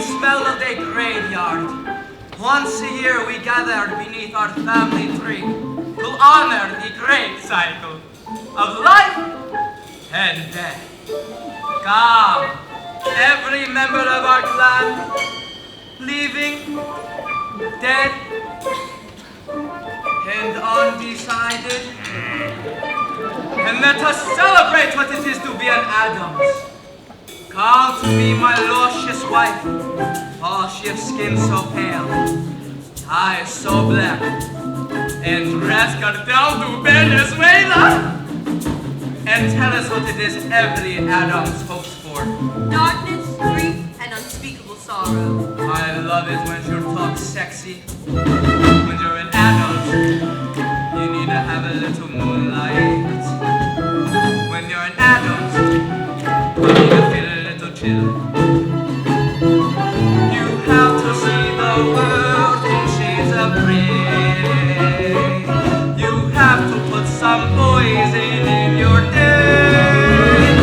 stinking smell of the graveyard. Once a year we gather beneath our family tree to honor the great cycle of life and death. Come, every member of our clan, living, dead, and undecided. And let us celebrate what it is to be an Addams. Come to me, my luscious wife, oh, she of skin so pale, eyes so black, and dress cut down to Venezuela. And tell us what it is every Addams hopes for. Darkness, grief, and unspeakable sorrow. I love it when you talk sexy. When you're an Addams, you need to have a little moonlight. When you're an Addams, you need to feel a little chill. You have to see the world in shades of gray. You have to put some poison in your day.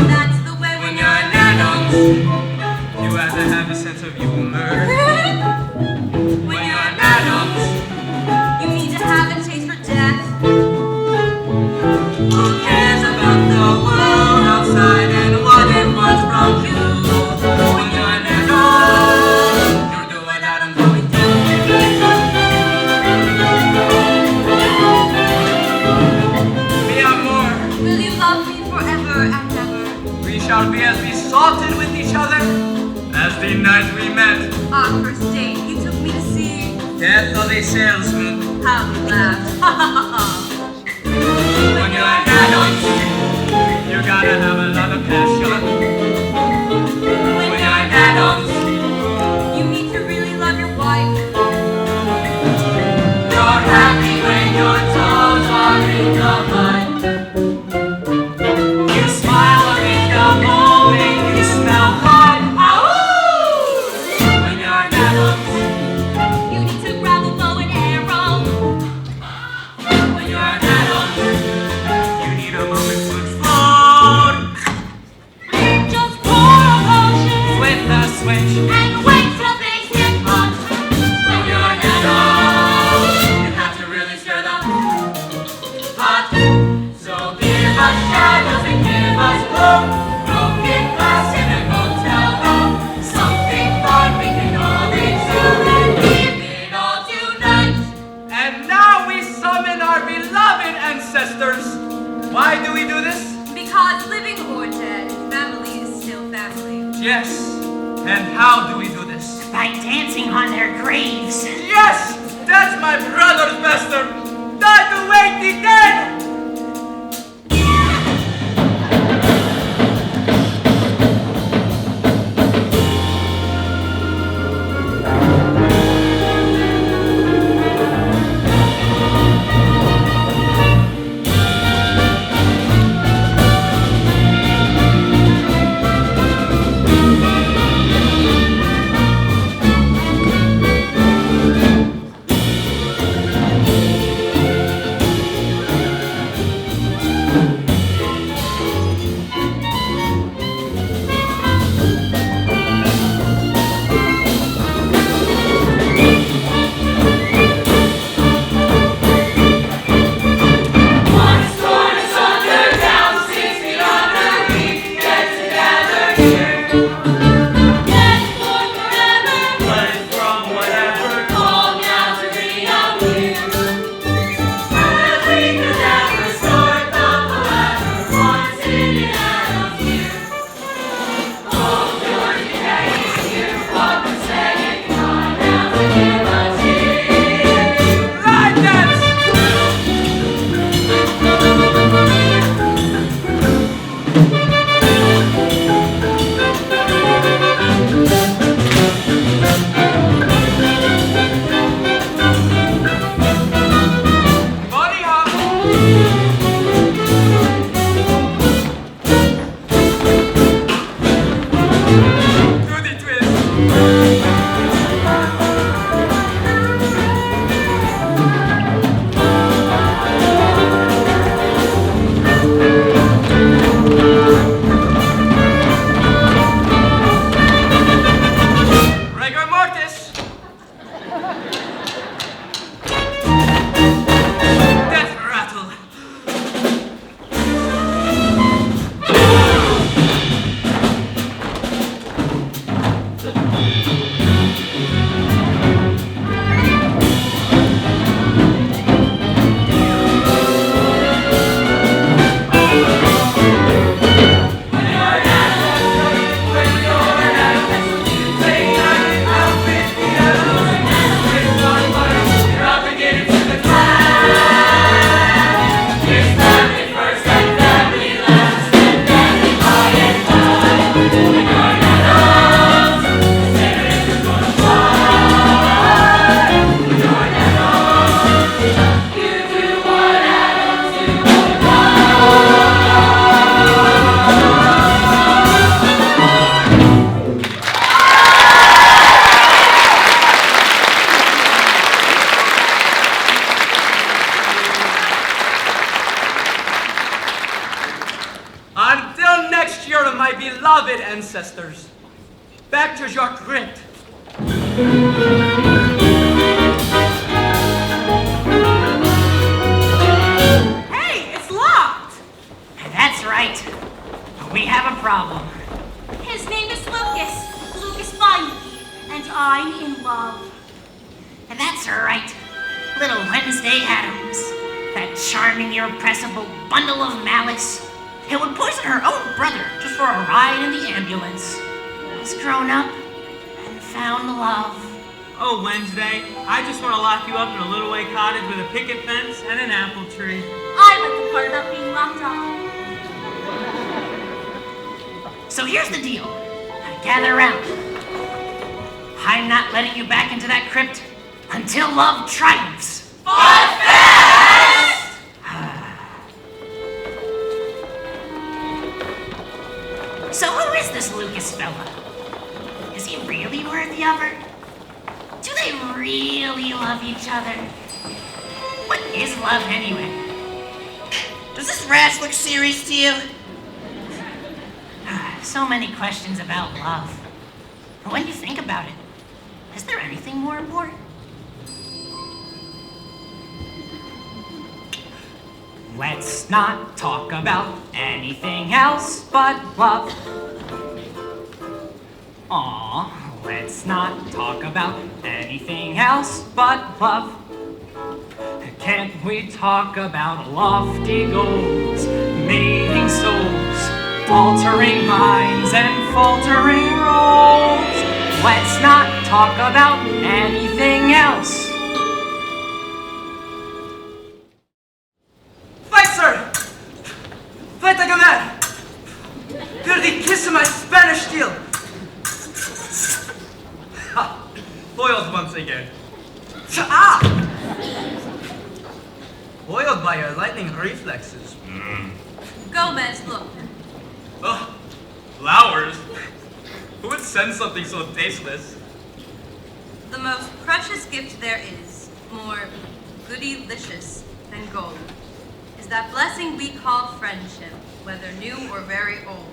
That's the way When you're an Addams, you have to have a sense of humor. When you're an Addams, you need to have a taste for death. who cares about the world outside and what it wants from you? When you're an Addams, you're doing Addams how we do. Mi amor, Will you love me forever and ever? we shall be as besotted with each other as the night we met. Our first date, you took me to see Death of a salesman. how we laughed. Ha ha ha ha. When you're an Addams, you gotta have a lot of passion. When you're an Addams, You need to really love your wife. you're happy when your toes are in the mud. You smile in the moment you smell blood. Ow! When you're an Addams, You need to grab a bow and arrow. when you're an Addams, you need a moment to explode. Just pour a potion With the switch. and wait till things get hot. When you're an Addams, you have to really stir the pot. So give us shadows and give us glow. Broken glass in a hotel room. Something fun we can all exude and give it all tonight. And now we summon our beloved ancestors. Why do we do this? Because living or dead, family is still family. Yes. And how do we do this? By dancing on their graves. Yes! That's my brother's bester! Die to wake the dead! next year of my beloved ancestors. Back to your crypt. Hey, it's locked! That's right. We have a problem. His name is Lucas Bindey, and I'm in love. That's right. Little Wednesday Addams. That charming, irrepressible bundle of malice. It would poison her own brother just for a ride in the ambulance. Has grown up and found love. Oh, Wednesday, I just want to lock you up in a little white cottage with a picket fence and an apple tree. I like the part about being locked up. So here's the deal. Gather around. I'm not letting you back into that crypt until love triumphs. So who is this Lucas fella? Is he really worthy of her? Do they really love each other? What is love anyway? Does this rash look serious to you? So many questions about love. But when you think about it, is there anything more important? Let's not talk about anything else but love. Aw, let's not talk about anything else but love. Can't we talk about lofty goals, mating souls, altering minds and faltering roles? Let's not talk about anything else. Weiser! Vete a comer! You're the kiss of my Spanish steel! Ha! Foiled once again. Ah! Foiled by your lightning reflexes. Gomez, look. Oh, flowers? Who would send something so tasteless? The most precious gift there is, more goody-licious than gold, is that blessing we call friendship, whether new or very old.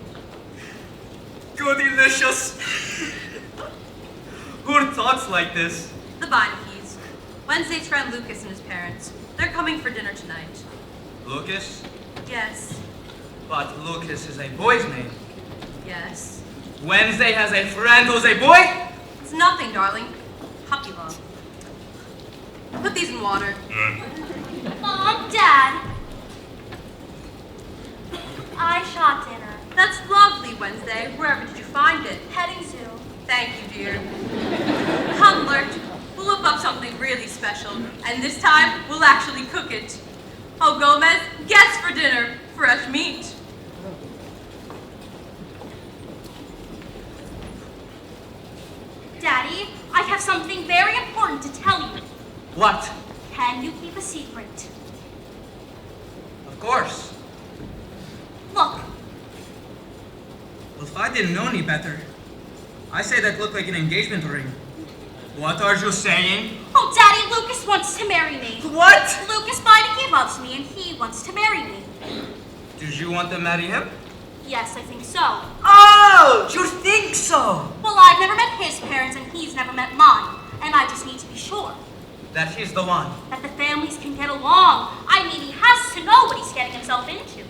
Goodylicious! Who talks like this? The Beinecke's. Wednesday's friend Lucas and his parents. They're coming for dinner tonight. Lucas? Yes. But Lucas is a boy's name. Yes. Wednesday has a friend who's a boy? It's nothing, darling. Puppy love. Put these in water. Mom, Dad. I shot dinner. That's lovely, Wednesday. Wherever did you find it? Petting zoo. Thank you, dear. Come, Lurt. We'll whip up something really special, and this time we'll actually cook it. Oh, Gomez, guess for dinner, fresh meat. Daddy, I have something very important to tell you. What? Can you keep a secret? Of course. Look, Well, if I didn't know any better, I say that looked like an engagement ring. What are you saying? oh, Daddy, Lucas wants to marry me. What? Lucas Beinecke loves me, and he wants to marry me. Did you want to marry him? Yes, I think so. Oh, you think so? Well, I've never met his parents, and he's never met mine, and I just need to be sure That he's the one. that the families can get along. I mean, he has to know what he's getting himself into.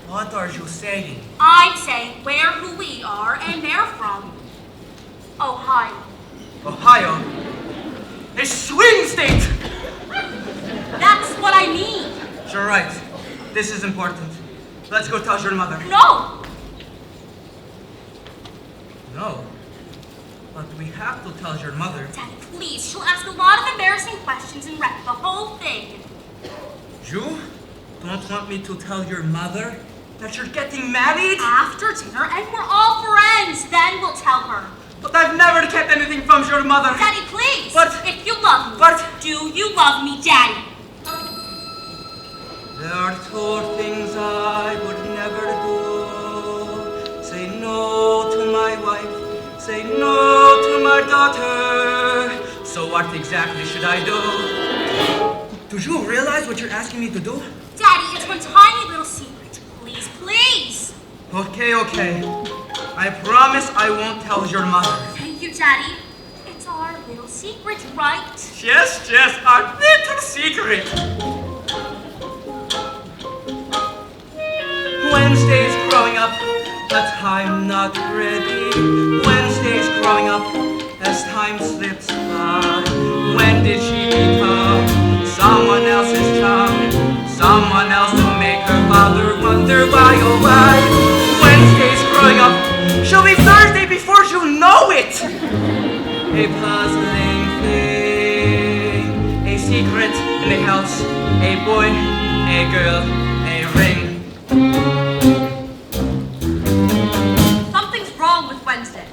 What are you saying? I'm saying where who we are and they're from. Ohio. Ohio? A swing state! That's what I mean. You're right. This is important. Let's go tell your mother. No! No. But we have to tell your mother. Daddy, please. She'll ask a lot of embarrassing questions and wreck the whole thing. You don't want me to tell your mother that you're getting married? After dinner, and we're all friends, then we'll tell her. But I've never kept anything from your mother. Daddy, please. But- if you love me. but- do you love me, Daddy? There are two things I would never do. Say no to my wife. Say no to my daughter. So what exactly should I do? Do you realize what you're asking me to do? Daddy, it's one tiny little secret. Please, please. Okay. I promise I won't tell your mother. Thank you, Daddy. It's our little secret, right? Yes, our little secret. Wednesday's growing up, but I'm not ready. Wednesday's growing up as time slips by. When did she become someone else's child? Someone else to make her father wonder why, oh why. Wednesday's growing up, she'll be Thursday before she'll know it. A puzzling thing, a secret in the house, a boy, a girl, a ring. Something's wrong with Wednesday.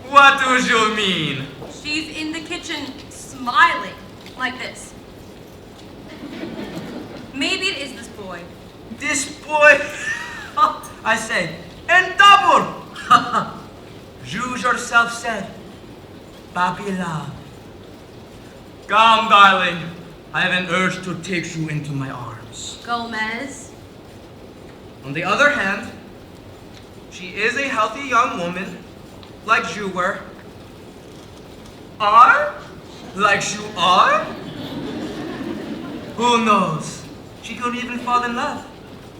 What do you mean? She's in the kitchen smiling like this. Maybe it is this boy. This boy, I say, and double. You yourself said, Papi love. Come, darling. I have an urge to take you into my arms. Gomez. On the other hand, she is a healthy young woman, like you were. Are? Like you are? Who knows? She could even fall in love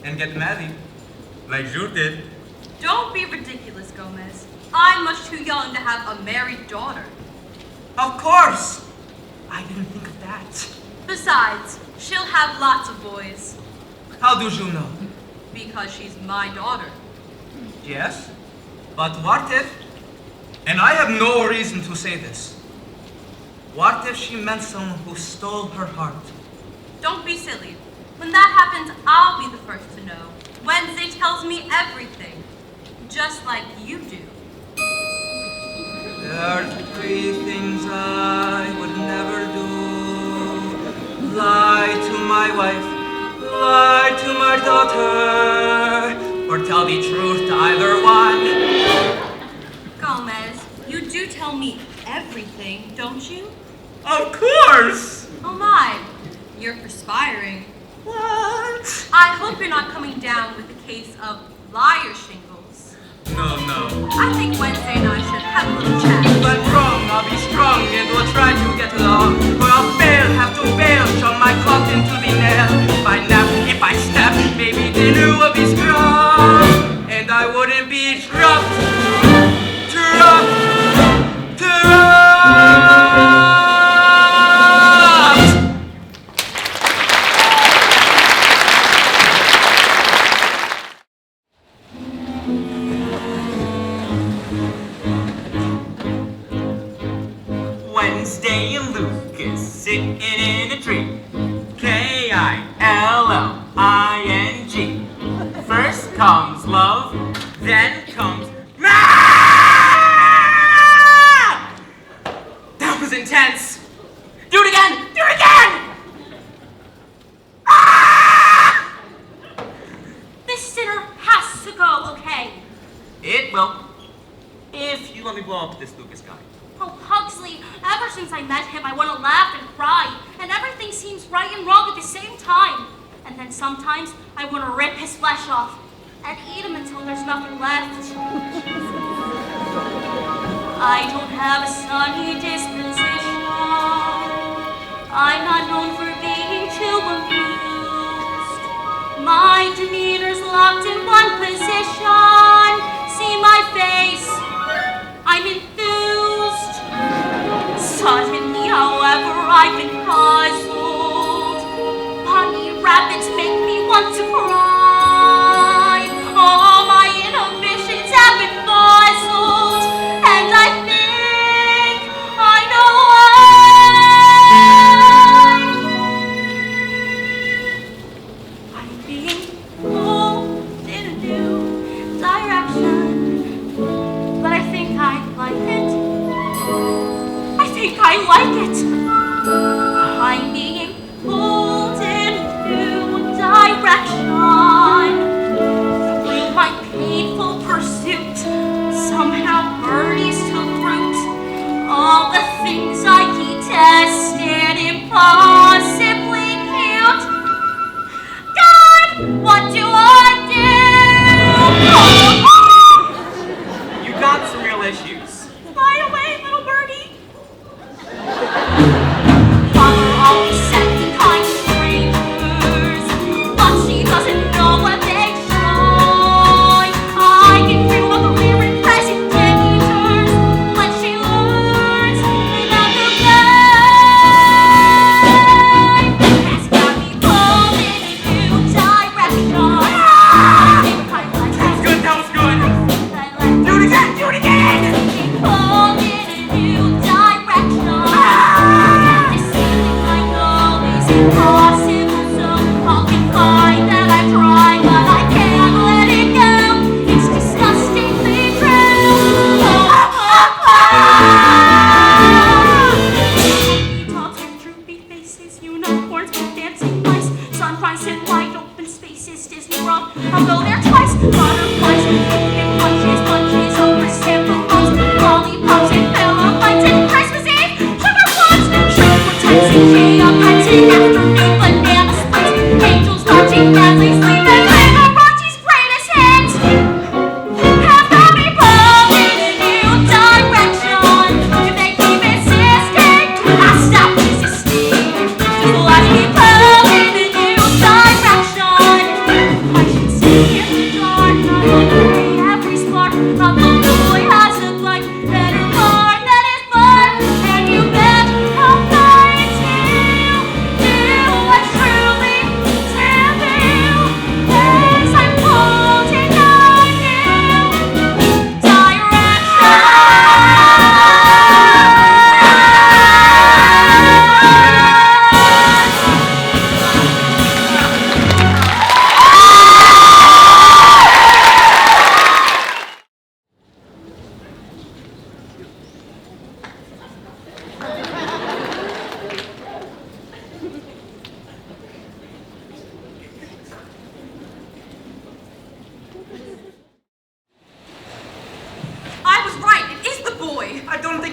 and get married, like you did. Don't be ridiculous, Gomez. I'm much too young to have a married daughter. Of course! I didn't think of that. Besides, she'll have lots of boys. How do you know? Because she's my daughter. Yes, but what if, and I have no reason to say this, what if she meant someone who stole her heart? Don't be silly. When that happens, I'll be the first to know. Wednesday tells me everything. Just like you do. There are 3 things I would never do. Lie to my wife, lie to my daughter, or tell the truth to either one. Gomez, you do tell me everything, don't you? Of course! Oh my, you're perspiring. What? I hope you're not coming down with a case of liar shingles. No. I think Wednesday and I should have a little chat. I'm wrong, I'll be strong and we'll try to get along. Or I'll fail, have to bail, shove my clock into the nail. If I nap, if I step, maybe dinner will be strong. And I wouldn't be dropped. Wednesday and Lucas sitting in a tree. K-I-L-L-I-N-G. First comes love, then comes That was intense. Do it again! Do it again! This dinner has to go, okay? It will. If you let me blow up this Lucas guy. Oh, Pugsley, ever since I met him, I want to laugh and cry, and everything seems right and wrong at the same time. And then sometimes I want to rip his flesh off and eat him until there's nothing left. I don't have a sunny disposition. I'm not known for being too amused. My demeanor's locked in one position. See my face, I'm enthused. Suddenly, however, I've been puzzled. Bunny rabbits make me want to cry. All my inhibitions have been puzzled, and I think I know why. I'm being pulled in a new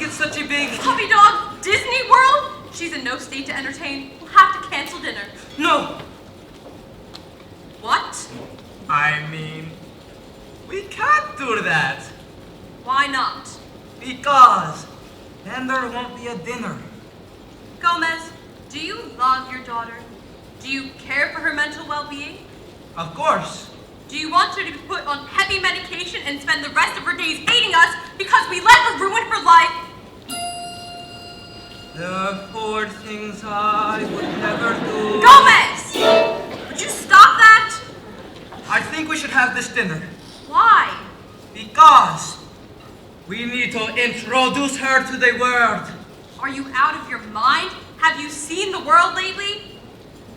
it's such a big... Puppy dog, Disney World? She's in no state to entertain. We'll have to cancel dinner. No! What? I mean, we can't do that. Why not? Because then there won't be a dinner. Gomez, do you love your daughter? Do you care for her mental well-being? Of course. Do you want her to be put on heavy medication and spend the rest of her days hating us because we let her ruin her life? There are 4 things I would never do. Gomez! Would you stop that? I think we should have this dinner. Why? Because we need to introduce her to the world. Are you out of your mind? Have you seen the world lately?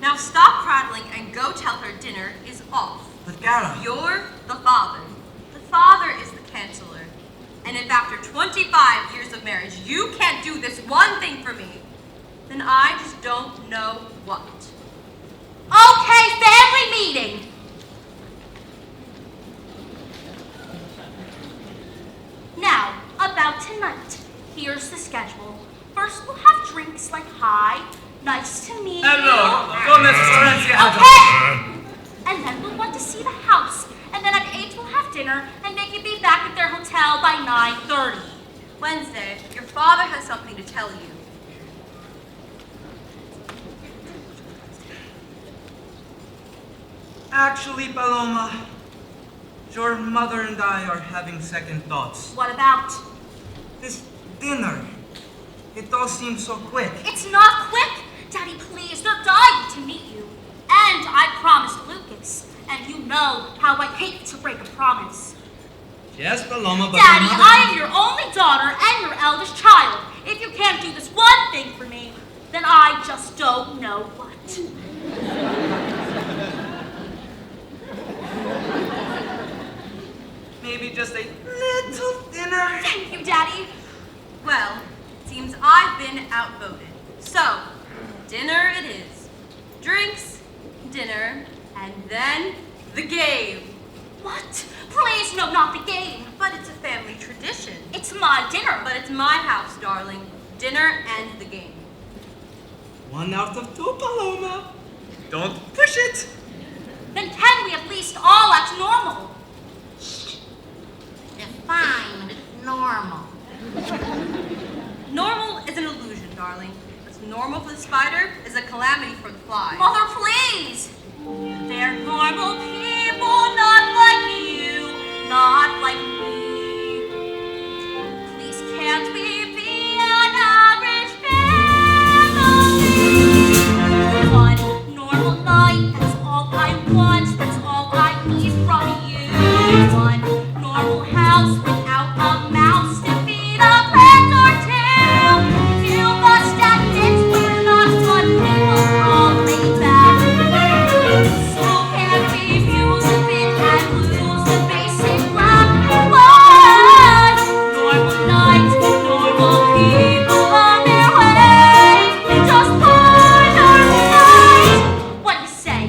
Now stop prattling and go tell her dinner is off. But Gara... You're the father. The father is the canceller. And if after 25 years of marriage you can't do this one thing for me, then I just don't know what. Okay, family meeting. Now, about tonight. Here's the schedule. First, we'll have drinks like hi, nice to meet you. Hello, Gomez Florencia. Okay! And then we'll want to see the house. And then at 8 we'll have dinner, and they can be back at their hotel by 9:30. Wednesday, your father has something to tell you. Actually, Paloma, your mother and I are having second thoughts. What about? This dinner, it all seems so quick. It's not quick! Daddy, please, they're dying to meet you. And I promised Lucas. And you know how I hate to break a promise. Yes, Paloma, but Daddy, your mother... I am your only daughter and your eldest child. If you can't do this one thing for me, then I just don't know what. Maybe just a little dinner. Thank you, Daddy. Well, it seems I've been outvoted. So, dinner it is. Drinks, dinner, and then the game. What? Please, no, not the game. But it's a family tradition. It's my dinner. But it's my house, darling. Dinner and the game. 1 out of 2, Paloma. Don't push it. Then can we at least all act normal? Define normal. Normal is an illusion, darling. What's normal for the spider is a calamity for the fly. Mother, please! They're normal people, not like you, not like me. Please can't we be an average family? One normal night, that's all I want, that's all I need from you. One normal house without a mouse to feed a plant or two. You must admit we're not fun people, all laid back. So can we fuse a bit and lose the basic lack? One normal night, normal people on their way. Just one normal night. What do you say?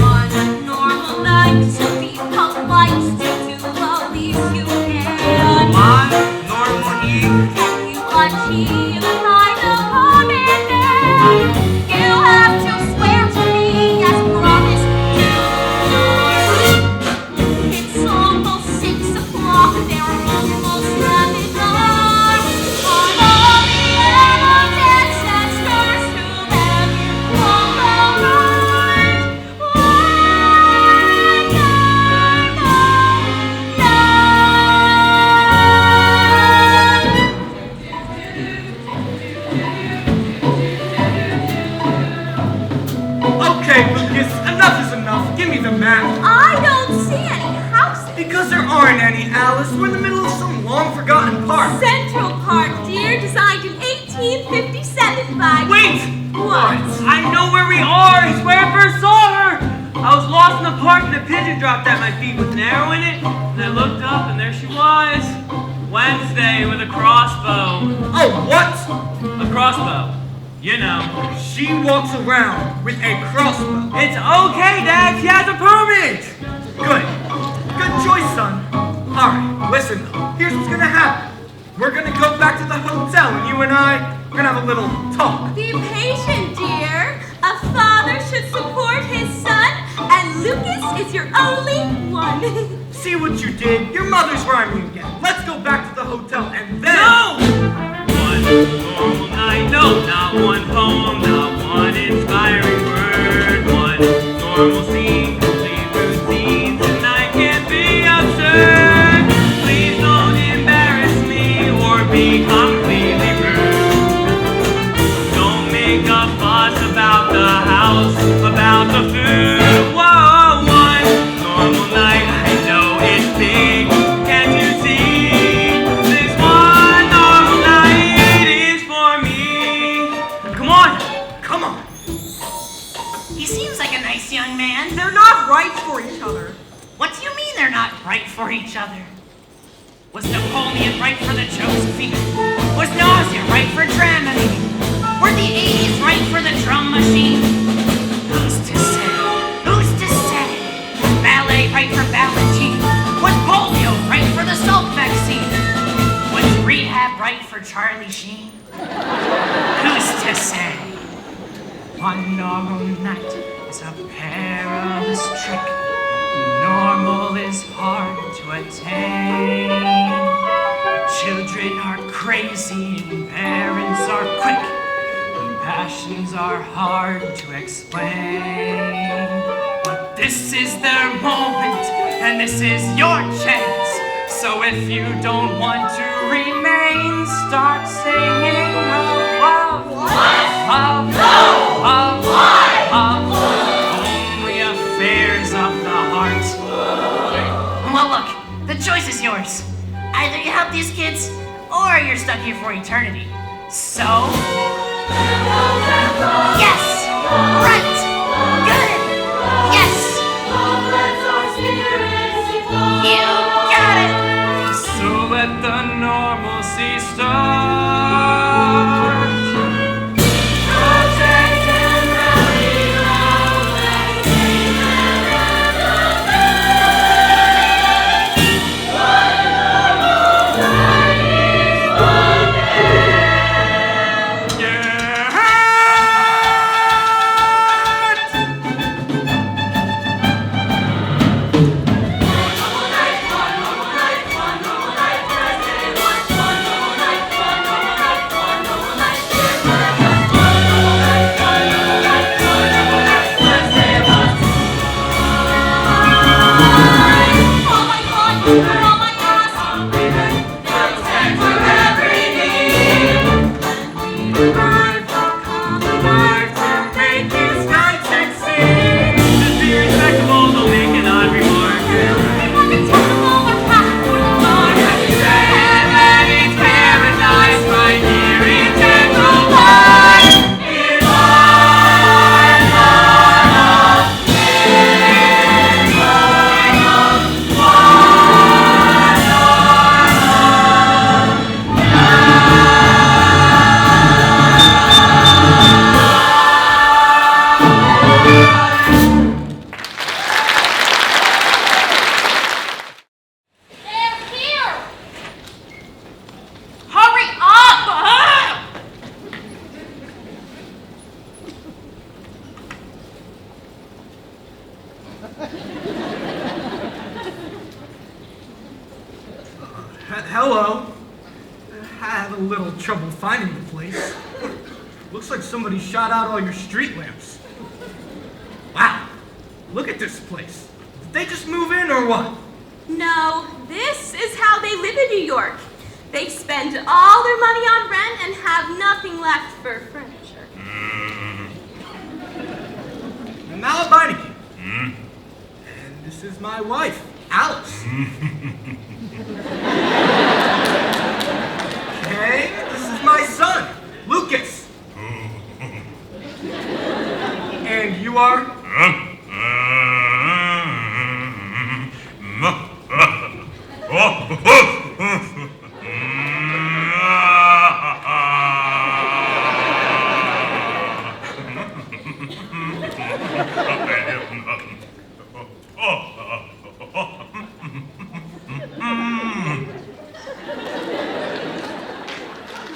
One normal night to be polite, to do the least you can. One normal eve. Can you achieve a kind of harmony? You have to swear to me as promised to. It's almost 6 o'clock, they're almost having dinner. On all the yellow decks and stars to them all around. One normal Okay, Lucas, enough is enough. Give me the map. I don't see any houses. Because there aren't any, Alice. We're in the middle of some long-forgotten park. Central Park, dear, designed in 1857 by... Wait! What? I know where we are. It's where I first saw her. I was lost in the park and a pigeon dropped at my feet with an arrow in it. And I looked up and there she was. Wednesday with a crossbow. Oh, what? A crossbow. You know. She walks around with a crossbow. It's okay, Dad. She has a permit. Good. Good choice, son. Alright, listen though. Here's what's gonna happen. We're gonna go back gonna have a little talk. Be patient, dear. A father should support his son, and Lucas is your only one. See what you did? Your mother's rhyming again. Let's go back to the hotel and then... No! One normal night, no, not one poem, not one inspiring word. One normal scene, complete routine. Tonight can't be absurd. Please don't embarrass me or become completely rude. Don't make a fuss about the house, about the food. Whoa, one normal night, I know it's big. Can't you see? This one normal night is for me. Come on, come on. He seems like a nice young man. They're not right for each other. What do you mean they're not right for each other? Was Napoleon right for the Josephine? Was nausea right for Dramamine? Were the 80s right for the drum machine? Who's to say? Who's to say? Ballet right for Valentine? Was polio right for the Salk vaccine? Was rehab right for Charlie Sheen? Who's to say? One normal night is a perilous trick. Normal is hard to attain. Children are crazy and parents are quick. And passions are hard to explain. But this is their moment and this is your chance. So if you don't want to remain, start singing of love. Of love. Of only affairs of the heart. Well, look, the choice is yours. Either you help these kids, or you're stuck here for eternity. So... Yes! Right! Good! Yes! You got it! So let the normalcy start. Hello. I had a little trouble finding the place. Looks like somebody shot out all your street lamps. Wow. Look at this place. Did they just move in or what? No, this is how they live in New York. They spend all their money on rent and have nothing left for furniture. And now I'm Beinecke. And this is my wife, Alice. Okay, this is my son, Lucas. And you are?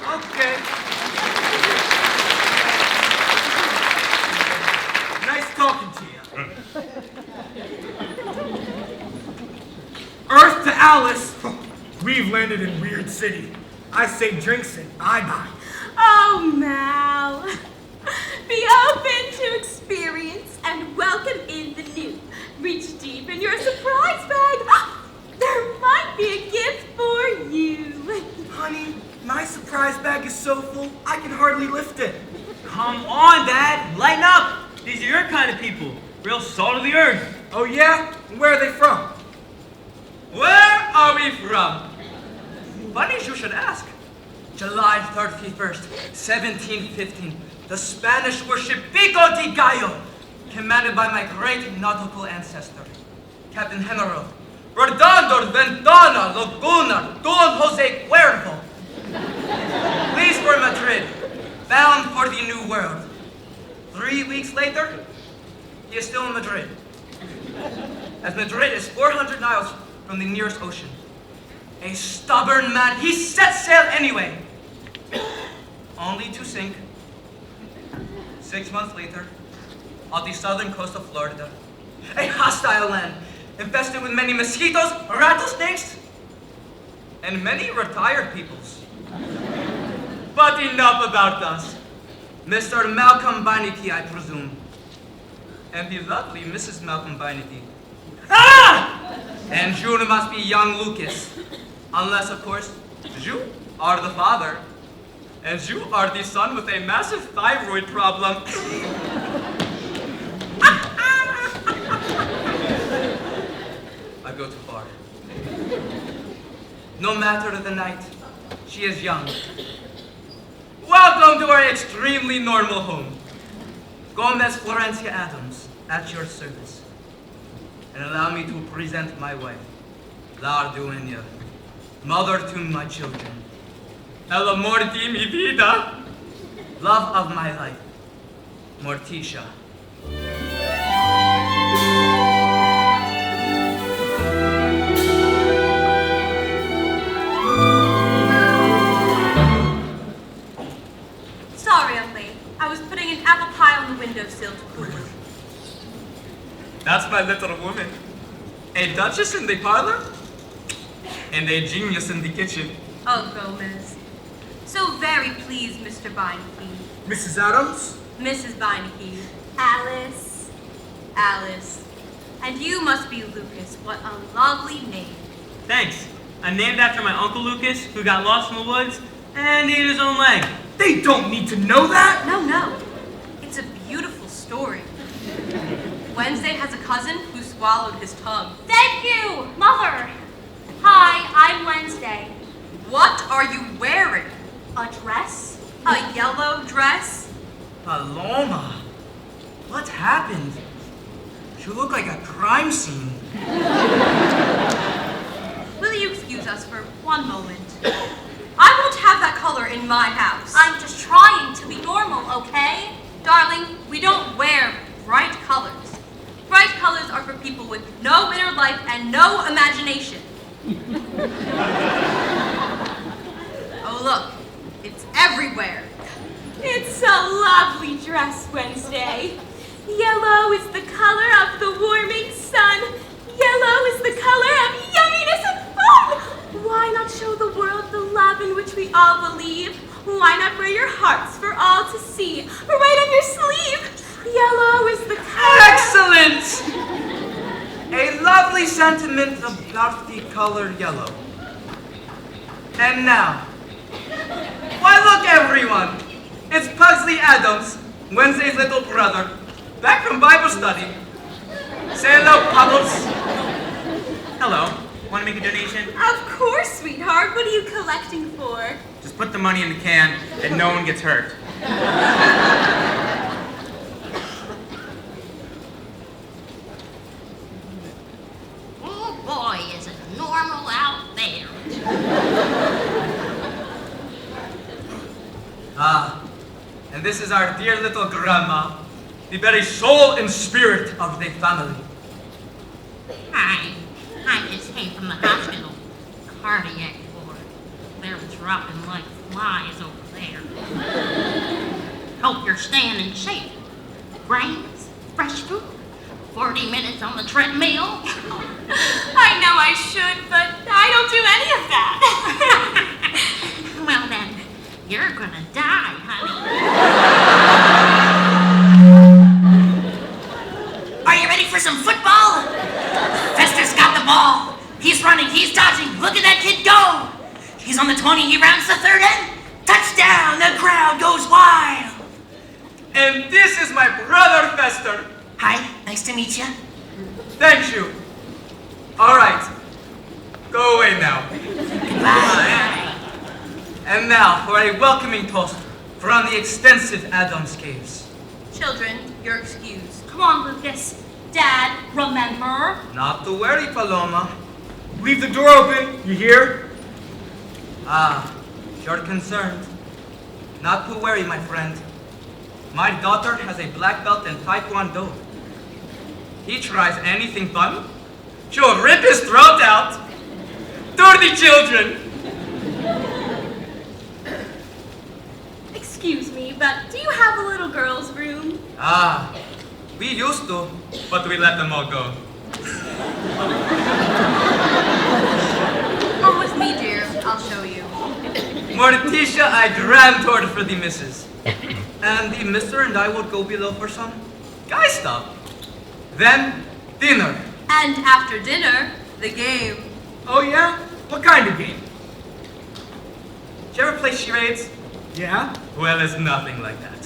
Okay. Earth to Alice. We've landed in Weird City. I say drinks and I buy. Oh, Mal. Be open to experience and welcome in the new. Reach deep in your surprise bag. There might be a gift for you. Honey, my surprise bag is so full, I can hardly lift it. Come on, Dad. Lighten up. These are your kind of people. Real salt of the earth. Oh yeah? Where are they from? Where are we from? Funny you should ask. July 31st, 1715, the Spanish warship Pico de Gallo, commanded by my great nautical ancestor, Captain General Rodando Ventana Laguna Don Jose Cuervo. Leaves for Madrid, bound for the New World. 3 weeks later, he is still in Madrid, as Madrid is 400 miles from the nearest ocean. A stubborn man, he set sail anyway, only to sink 6 months later on the southern coast of Florida, a hostile land infested with many mosquitoes, rattlesnakes, and many retired peoples. But enough about us. Mr. Malcolm Beinecke, I presume, and the lovely Mrs. Malcolm Beinecke. Ah! And you must be young Lucas, unless, of course, you are the father, and you are the son with a massive thyroid problem. I go too far. No matter the night, she is young. Welcome to our extremely normal home. Gomez Florencia Addams, at your service. And allow me to present my wife, La Dueña, mother to my children. El amor de mi vida, love of my life, Morticia. Sorry I'm late. I was putting an apple pie on the windowsill to cool. That's my little woman. A duchess in the parlor, and a genius in the kitchen. Oh, Gomez. So very pleased, Mr. Beinecke. Mrs. Addams? Mrs. Beinecke. Alice. Alice. And you must be Lucas. What a lovely name. Thanks. I'm named after my Uncle Lucas, who got lost in the woods and ate his own leg. They don't need to know that! No. It's a beautiful story. Wednesday has a cousin who swallowed his tongue. Thank you, Mother. Hi, I'm Wednesday. What are you wearing? A dress? A yellow dress? Paloma, what happened? You look like a crime scene. Will you excuse us for one moment? I won't have that color in my house. I'm just trying to be normal, okay? Darling, we don't wear bright colors. Bright colors are for people with no inner life and no imagination. Oh, look. It's everywhere. It's a lovely dress, Wednesday. Yellow is the color of the warming sun. Yellow is the color of yumminess and fun. Why not show the world the love in which we all believe? Why not wear your hearts for all to see? Right on your sleeve. Yellow is the color. Excellent! A lovely sentiment about the color yellow. And now, why look everyone, it's Pugsley Addams, Wednesday's little brother, back from Bible study. Say hello, Puddles. Hello. Want to make a donation? Of course, sweetheart. What are you collecting for? Just put the money in the can and no one gets hurt. Oh boy, is it normal out there. And this is our dear little grandma, the very soul and spirit of the family. Hi, I just came from the hospital. Cardiac ward. They're dropping like flies over there. Hope you're staying in shape. Grains, fresh food, 40 minutes on the treadmill. I know I should, gonna die, honey. Are you ready for some football? Fester's got the ball. He's running, he's dodging. Look at that kid go. He's on the 20, he rounds the third end. Touchdown, the crowd goes wild. And this is my brother Fester. Hi, nice to meet you. Thank you. All right. Go away now. Goodbye. And now for a welcoming toast from the extensive Addams Caves. Children, you're excused. Come on, Lucas. Dad, remember? Not to worry, Paloma. Leave the door open, you hear? Ah, you're concerned. Not to worry, my friend. My daughter has a black belt in Taekwondo. He tries anything fun, she'll rip his throat out. Dirty children! Excuse me, but do you have a little girl's room? Ah, we used to, but we let them all go. Come with me, dear. I'll show you. Morticia, I ran toward for the missus. And the mister and I will go below for some guy stuff. Then, dinner. And after dinner, the game. Oh yeah? What kind of game? Did you ever play charades? Yeah? Well, it's nothing like that.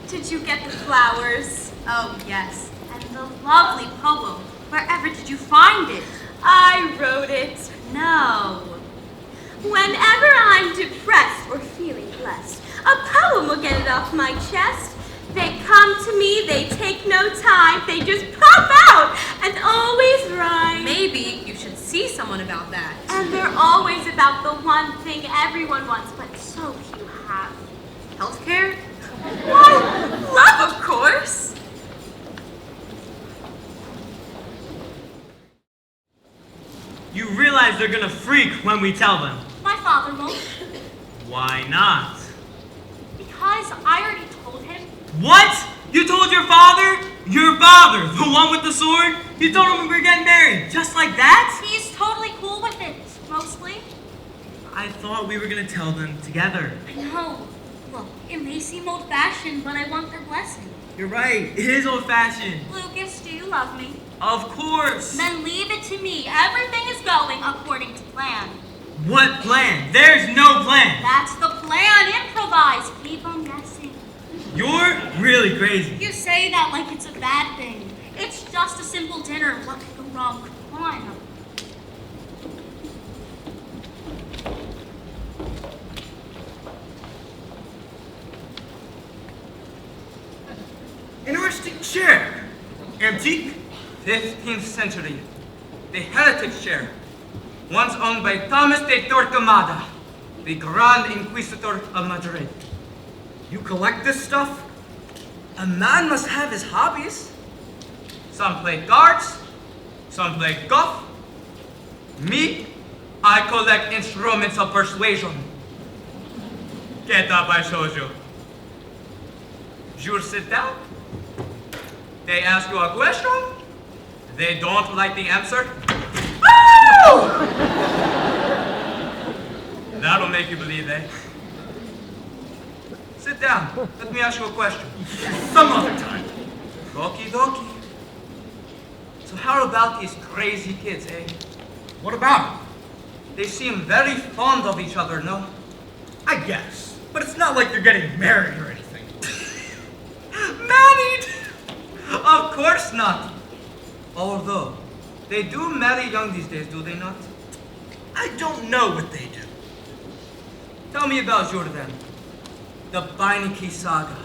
Did you get the flowers? Oh, yes. And the lovely poem. Wherever did you find it? I wrote it. No. Whenever I'm depressed or feeling blessed, a poem will get it off my chest. They come to me, they take no time, they just pop out and always rhyme. Maybe you should see someone about that. And they're always about the one thing everyone wants, but so few have. Healthcare? Why, love, of course. You realize they're gonna freak when we tell them. My father won't. Why not? Because I already told him. What? You told your father? Your father, the one with the sword? You told him we were getting married, just like that? He's totally cool with it, mostly. I thought we were gonna tell them together. I know. Look, it may seem old-fashioned, but I want their blessing. You're right, it is old-fashioned. Lucas, do you love me? Of course. Then leave it to me. Everything is going according to plan. What plan? There's no plan. That's the plan. Improvise. Keep on guessing. You're really crazy. You say that like it's a bad thing. It's just a simple dinner. What could go wrong? Come on. Interesting chair. Antique? 15th century. The Heritage Chair. Once owned by Thomas de Torquemada, the Grand Inquisitor of Madrid. You collect this stuff? A man must have his hobbies. Some play cards, some play golf. Me, I collect instruments of persuasion. Get up, I showed you. You sit down. They ask you a question. They don't like the answer. Woo! That'll make you believe, eh? Sit down. Let me ask you a question. Some other time. Okie dokie. So how about these crazy kids, eh? What about them? They seem very fond of each other, no? I guess. But it's not like they're getting married or anything. Married? Of course not. Although, they do marry young these days, do they not? I don't know what they do. Tell me about Jordan. The Beinecke saga.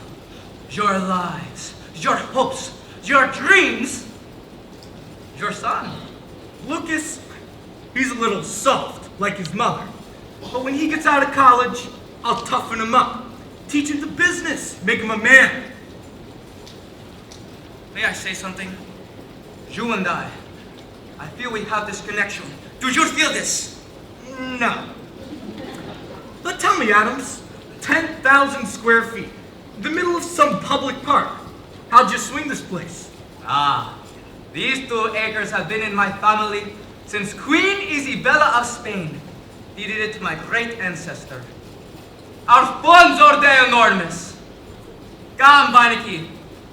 Your lives, your hopes, your dreams. Your son. Lucas, he's a little soft, like his mother. But when he gets out of college, I'll toughen him up. Teach him the business, make him a man. May I say something? You and I feel we have this connection. Do you feel this? No. But tell me, Addams, 10,000 square feet, the middle of some public park. How'd you swing this place? Ah, these 2 acres have been in my family since Queen Isabella of Spain, He did it to my great ancestor. Our funds are they enormous. Come, Beinecke.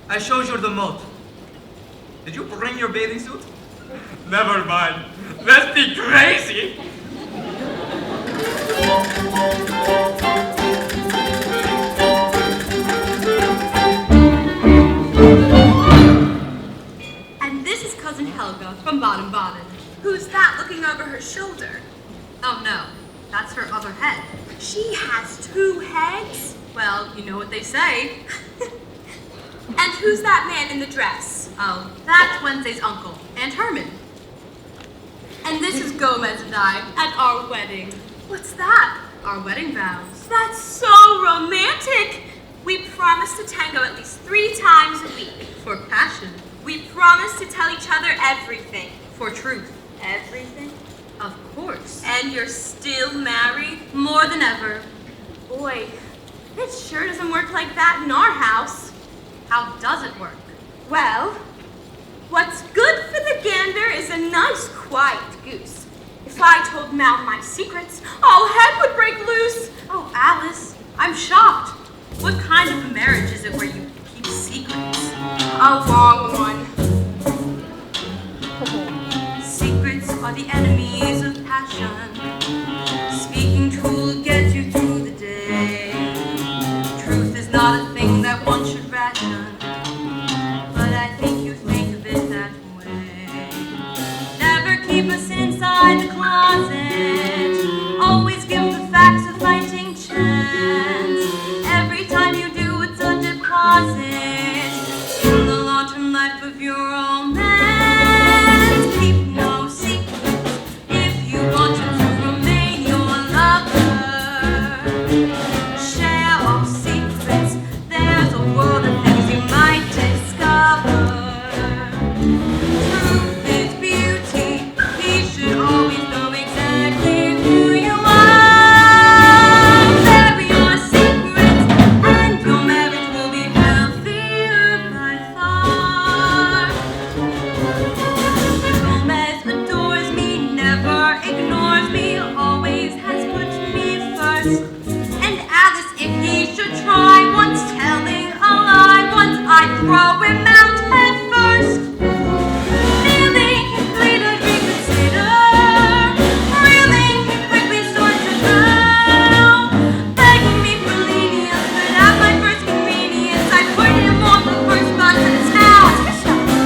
I showed you the moat. Did you bring your bathing suit? Never mind. Let's be crazy. And this is Cousin Helga from Baden-Baden. Who's that looking over her shoulder? Oh no, that's her other head. She has 2 heads? Well, you know what they say. And who's that man in the dress? Oh, that's Wednesday's uncle, Aunt Herman. And this is Gomez and I at our wedding. What's that? Our wedding vows. That's so romantic. We promise to tango at least 3 times a week. For passion. We promise to tell each other everything. For truth. Everything? Of course. And you're still married? More than ever. Boy, it sure doesn't work like that in our house. How does it work? Well, what's good for the gander is a nice quiet goose. If I told Mal my secrets, all heck would break loose. Oh, Alice, I'm shocked. What kind of a marriage is it where you keep secrets? A long one. Secrets are the enemies of passion. Speaking true will get you through the day. Truth is not a thing that one should ration, but I think you think of it that way. Never keep us inside the closet. Always give the facts a fighting chance. Every time you do, it's a deposit in the long-term life of your romance. Keep no secrets if you want to remain your lover. Share all secrets. There's a world of things you might discover. Truth is beauty. He should always know exactly who you are. Bury your secrets, and your marriage will be healthier by far. Gomez adores me, never ignores me, always has put me first. And Alice, if he should try once telling a lie, once I'd throw him out head first. Feeling he later reconsider, reeling he quickly starts to drown, begging me for lenience, but at my first convenience I put him on the first bus in town.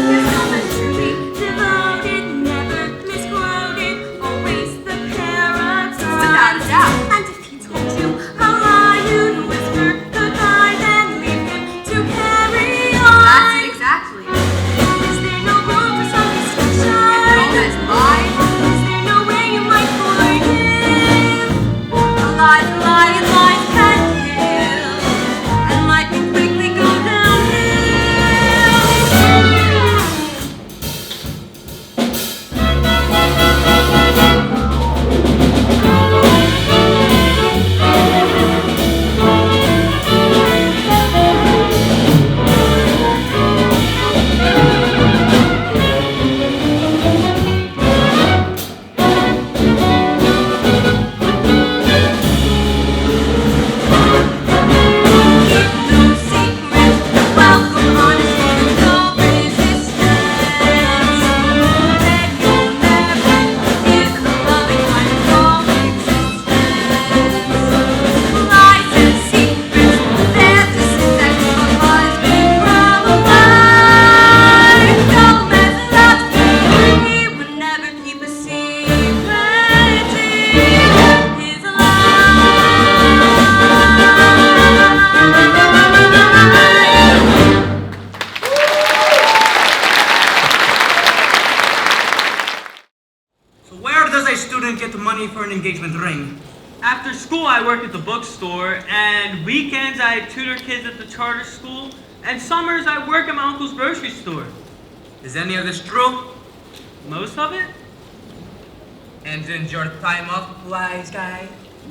You're so much to be devoted, never misquoted, always the paradox. Without a doubt. And if he told you a lie, you'd whisper goodbye, then leave him to carry on. That's it exactly. Is there no room for some discussion? Gomez lied. Is there no way you might forgive? A lie's a lie, and lies can kill, and life can quickly go downhill. No secret, welcome honesty, no resistance. Then you'll never is the loving kind of coexistence. Lies and secrets, they're the syntax of lies we grow alive. Gomez loves me, he would never keep a secret in his life. So where does a student get money for an engagement ring? After school, I work at the bookstore, and weekends I tutor kids at the charter school, and summers I work at my uncle's grocery store. Is any of this true? Most of it? And in your time off, wise guy?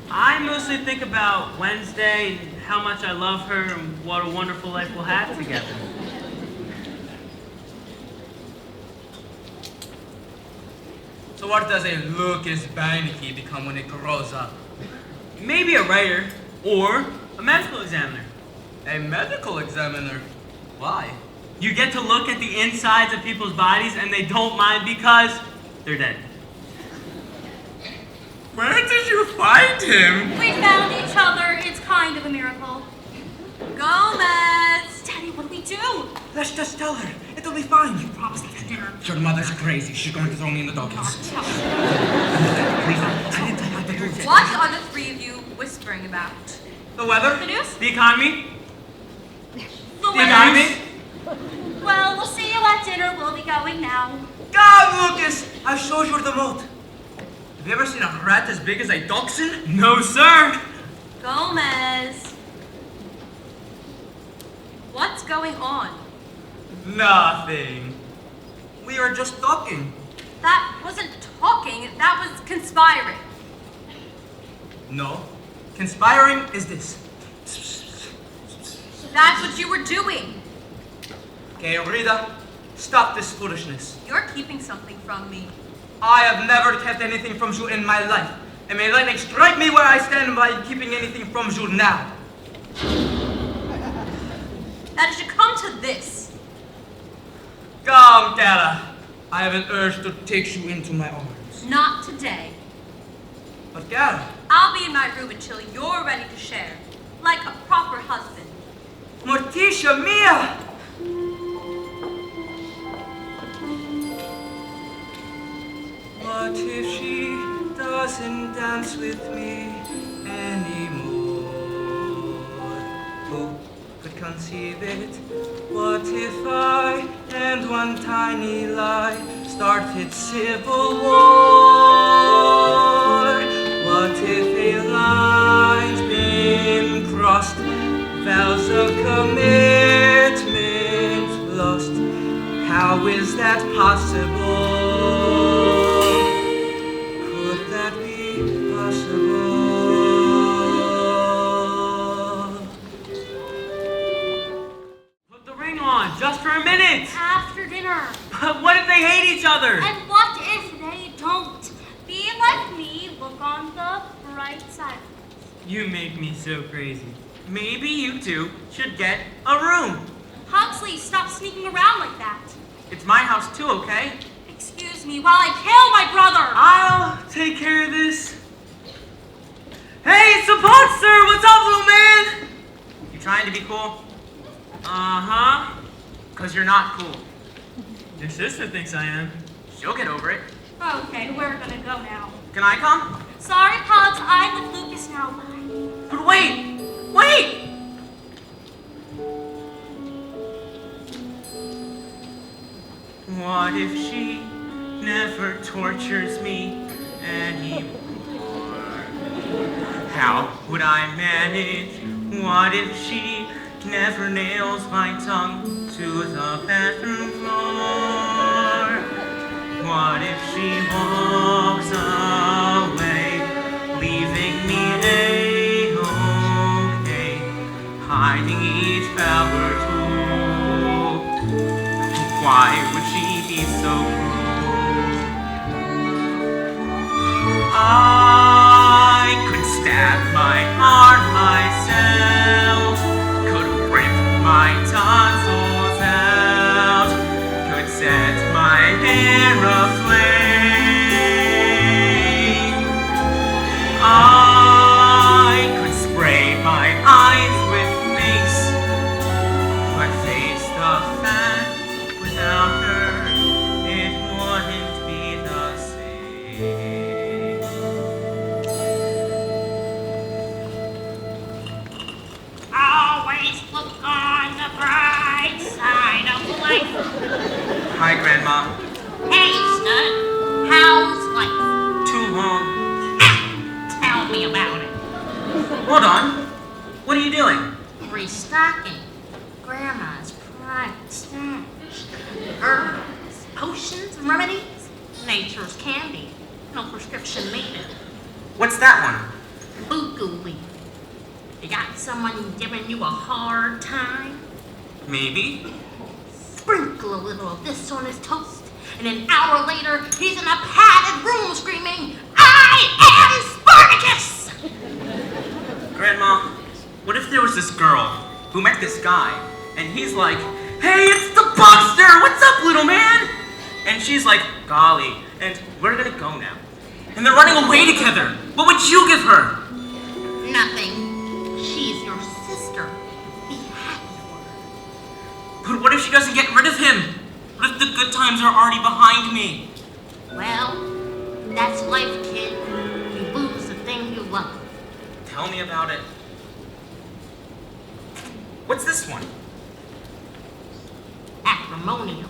I mostly think about Wednesday and how much I love her and what a wonderful life we'll have together. So So what does a Lucas Beinecke become when it grows up? Maybe a writer or a medical examiner. A medical examiner? Why? You get to look at the insides of people's bodies and they don't mind because they're dead. Where did you find him? We found each other. It's kind of a miracle. Gomez! Daddy, what do we do? Let's just tell her. It'll be fine. You promised me for dinner. Your mother's crazy. She's going to throw me in the doghouse. Please, I didn't tell her the truth. What are the three of you whispering about? The weather? The news? The economy? The economy? Well, we'll see you at dinner. We'll be going now. God, Lucas! I showed you the moat. Have you ever seen a rat as big as a dachshund? No, sir. Gomez! What's going on? Nothing. We were just talking. That wasn't talking, that was conspiring. No. Conspiring is this. That's what you were doing. Okay, Rita, stop this foolishness. You're keeping something from me. I have never kept anything from you in my life. And may lightning strike me where I stand by keeping anything from you now. That it should come to this. Come, Della. I have an urge to take you into my arms. Not today. But Della, I'll be in my room until you're ready to share. Like a proper husband. Morticia mia! What if she doesn't dance with me anymore? Who could conceive it? What if I and one tiny lie started civil war? What if a line's been crossed, vows of commitment lost? How is that possible? Could that be possible? Put the ring on, just for a minute. After dinner. But what if they hate each other? And what if they don't? Be like me. Look on the bright side. You make me so crazy. Maybe you two should get a room. Huxley, stop sneaking around like that. It's my house too, okay? Excuse me while I kill my brother. I'll take care of this. Hey, it's the Potster! What's up, little man? You trying to be cool? Uh-huh. 'Cause you're not cool. Your sister thinks I am. She'll get over it. Okay, we're gonna go now. Can I come? Sorry, Pops, I'm with Lucas now. Bye. But wait! Wait! What if she never tortures me anymore? How would I manage? What if she never nails my tongue to the bathroom floor? What if she walks away, leaving me a-okay, hiding each power tool? Why would she be so cruel? I could stab my heart myself, could rip my tonsils out, could set my hair aflame. I could spray my eyes with mace, but face the fact, without her, it wouldn't be the same. Always look on the bright side of life. Hi, Grandma. Hey, Stud. How's life? Too long. Tell me about it. Hold on. What are you doing? Restocking Grandma's private stash. Herbs, potions, and remedies. Nature's candy. No prescription needed. What's that one? Buku leaf. You got someone giving you a hard time? Maybe. Sprinkle a little of this on his toast, and an hour later, he's in a padded room screaming, "I am Spartacus!" Grandma, what if there was this girl who met this guy, and he's like, "Hey, it's the Buster! What's up, little man?" And she's like, "Golly, and we're gonna go now." And they're running away together. What would you give her? Nothing. She's your sister. Be happy for her. But what if she doesn't get rid of him? What if the good times are already behind me? Well, that's life, kid. You lose the thing you love. Tell me about it. What's this one? Acrimonial.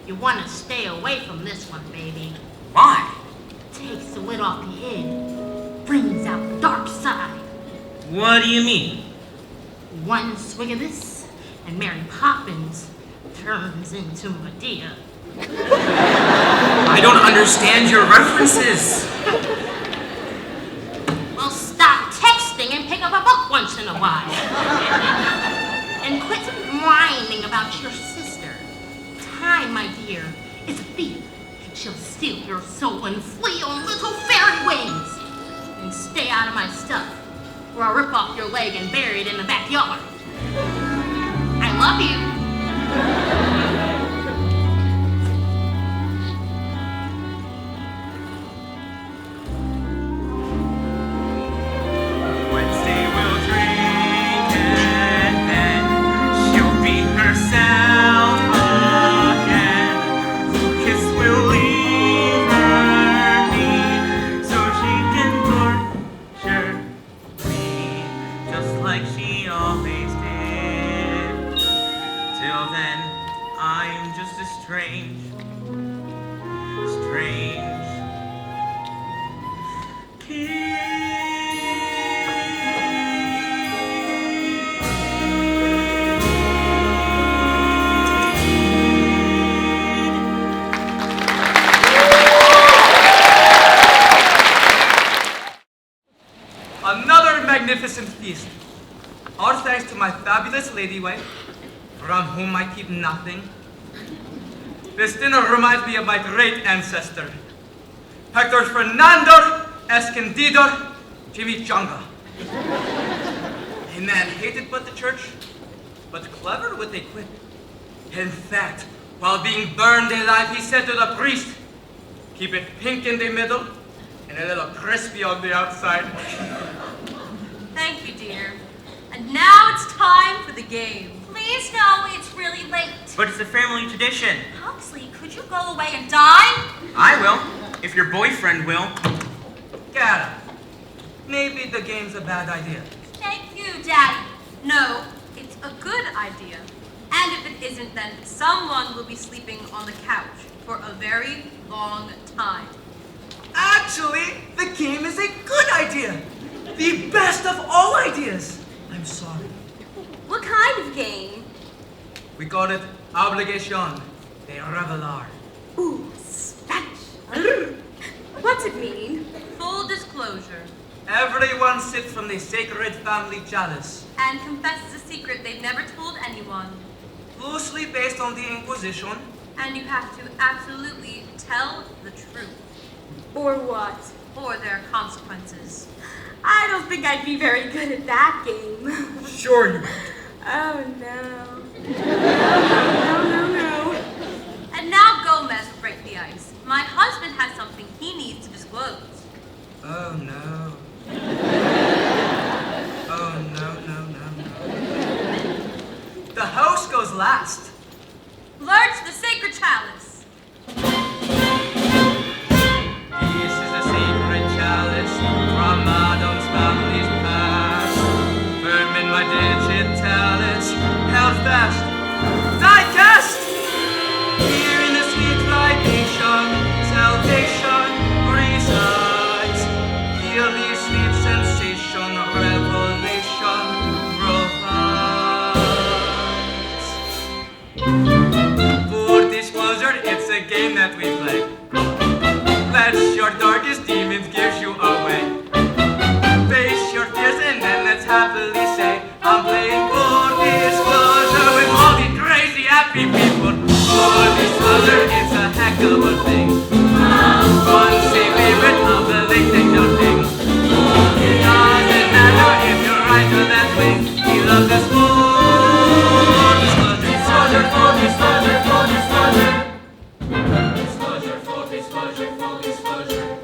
You want to stay away from this one, baby. Why? Takes the lid off the head. Brings out the dark side. What do you mean? One swig of this, and Mary Poppins turns into Medea. I don't understand your references. Well, stop texting and pick up a book once in a while. And quit whining about your sister. Time, my dear, is a thief. She'll steal your soul and flee on little fairy wings. And stay out of my stuff, or I'll rip off your leg and bury it in the backyard. I love you. Wednesday will drink and then she'll be herself again. Lucas will leave her be so she can torture me just like she always did. Till then, I'm just a strange Another magnificent feast. All thanks to my fabulous lady wife, from whom I keep nothing. This dinner reminds me of my great ancestor, Hector Fernando Escondido Chimichanga. A man hated but the church, but clever with a quip. In fact, while being burned alive, he said to the priest, "Keep it pink in the middle and a little crispy on the outside." Thank you, dear. And now it's time for the game. Please, no, it's really late. But it's a family tradition. Huxley, could you go away and dine? I will, if your boyfriend will. Gara, maybe the game's a bad idea. Thank you, Daddy. No, it's a good idea. And if it isn't, then someone will be sleeping on the couch for a very long time. Actually, the game is a good idea. The best of all ideas. I'm sorry. What kind of game? We call it Obligation de Revelar. Ooh, Spanish. What's it mean? Full disclosure. Everyone sips from the sacred family chalice, And confesses a secret they've never told anyone. loosely based on the Inquisition. And you have to absolutely tell the truth. Or what? Or their consequences. I don't think I'd be very good at that game. Sure you won't. Oh no. No. And now Gomez will break the ice. My husband has something he needs to disclose. Oh no. Oh no. The host goes last. Lurch the sacred chalice. This is a sacred chalice from Addams Family's past. Firm in my digitalis, held fast. Die cast! Here in the sweet libation, salvation resides. Feel the sweet sensation, revelation provides. For disclosure disclosure, full disclosure.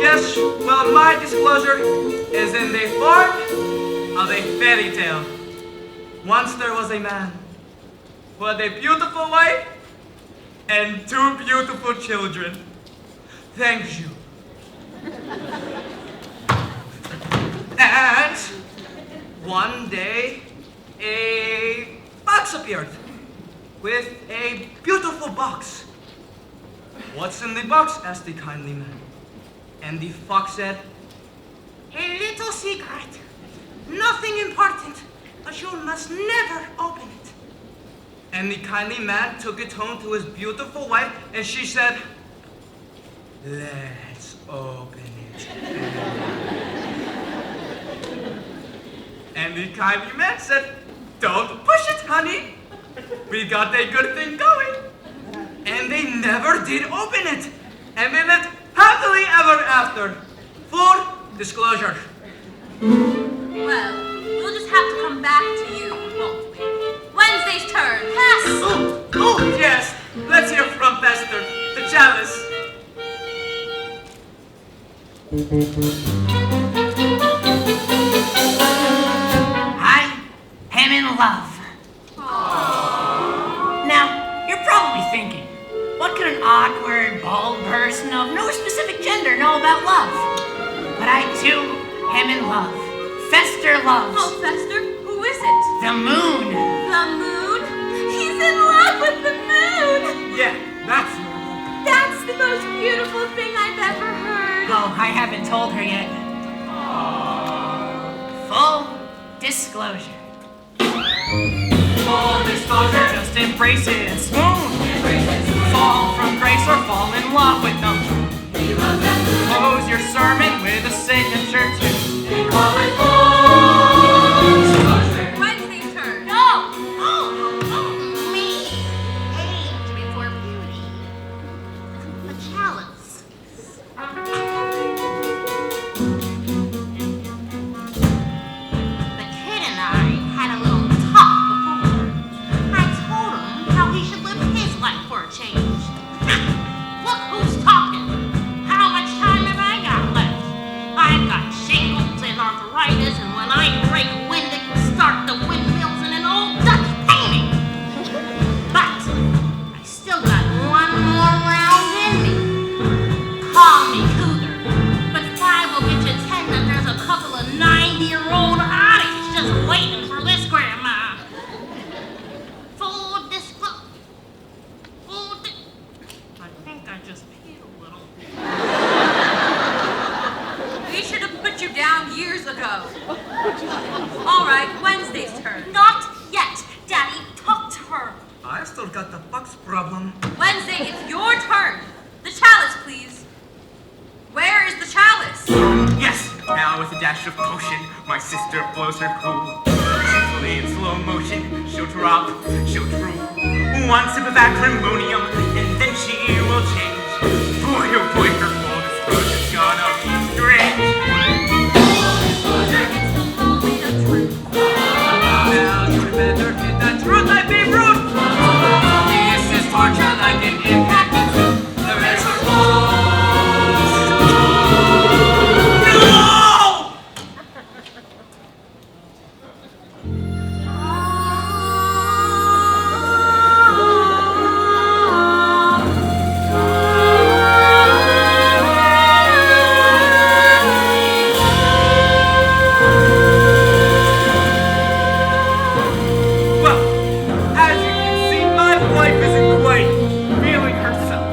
Yes, well, my disclosure is in the form of a fairy tale. Once there was a man who had a beautiful wife and 2 beautiful children. Thank you. And one day, a fox appeared with a beautiful box. What's in the box? Asked the kindly man. And the fox said, a little secret. Nothing important, but you must never open it. And the kindly man took it home to his beautiful wife, and she said, let's open it. And the kindly man said, don't push it, honey. We got a good thing going. And they never did open it. And they lived happily ever after. Full disclosure. Well, we'll just have to come back to you, won't we? Wednesday's turn. Pass! Oh, yes. Let's hear from Fester, the chalice. I am in love. Now, you're probably thinking, what could an awkward, bald person of no specific gender know about love? But I, too, am in love. Fester loves. Oh, Fester, who is it? The moon. The moon? He's in love with the moon! Yeah, that's normal. That's the most beautiful thing I've ever heard. Oh, I haven't told her yet. Full disclosure. Full disclosure. Just embrace it and swoon. Embrace it. Fall from grace or fall in love with them. He loves that moon. Close your sermon with a signature tune. We call it full disclosure. Wednesday's turn. No! Me. Age before beauty. The chalice. The kid and I had a little talk before. I told him how he should live his life for a change. Look who's talking. How much time have I got left? I've got shingles and arthritis, and when I break wind, it can start the windmills in an old Dutch painting. But I still got one more round in me. Call me cougar, but 5 will get you 10 that there's a couple of 90-year-old oddies just waiting for this grandma. Full disclosure. I think I just peed a little. We should have put you down years ago. All right, Wednesday's turn. Not yet. Daddy, talk to her. I still got the fox problem. Wednesday, it's your turn. The chalice, please. Where is the chalice? Yes, now with a dash of potion, my sister blows her cool. Carefully in slow motion, she'll drop, she'll drool. 1 sip of acrimonium, and then she will change. Boy, oh boy, her full disclosure's gonna be strange. Now you better hit that truth, I be rude. This is torture like an impacted tooth. The rest are Well, as you can see, my wife isn't quite feeling herself.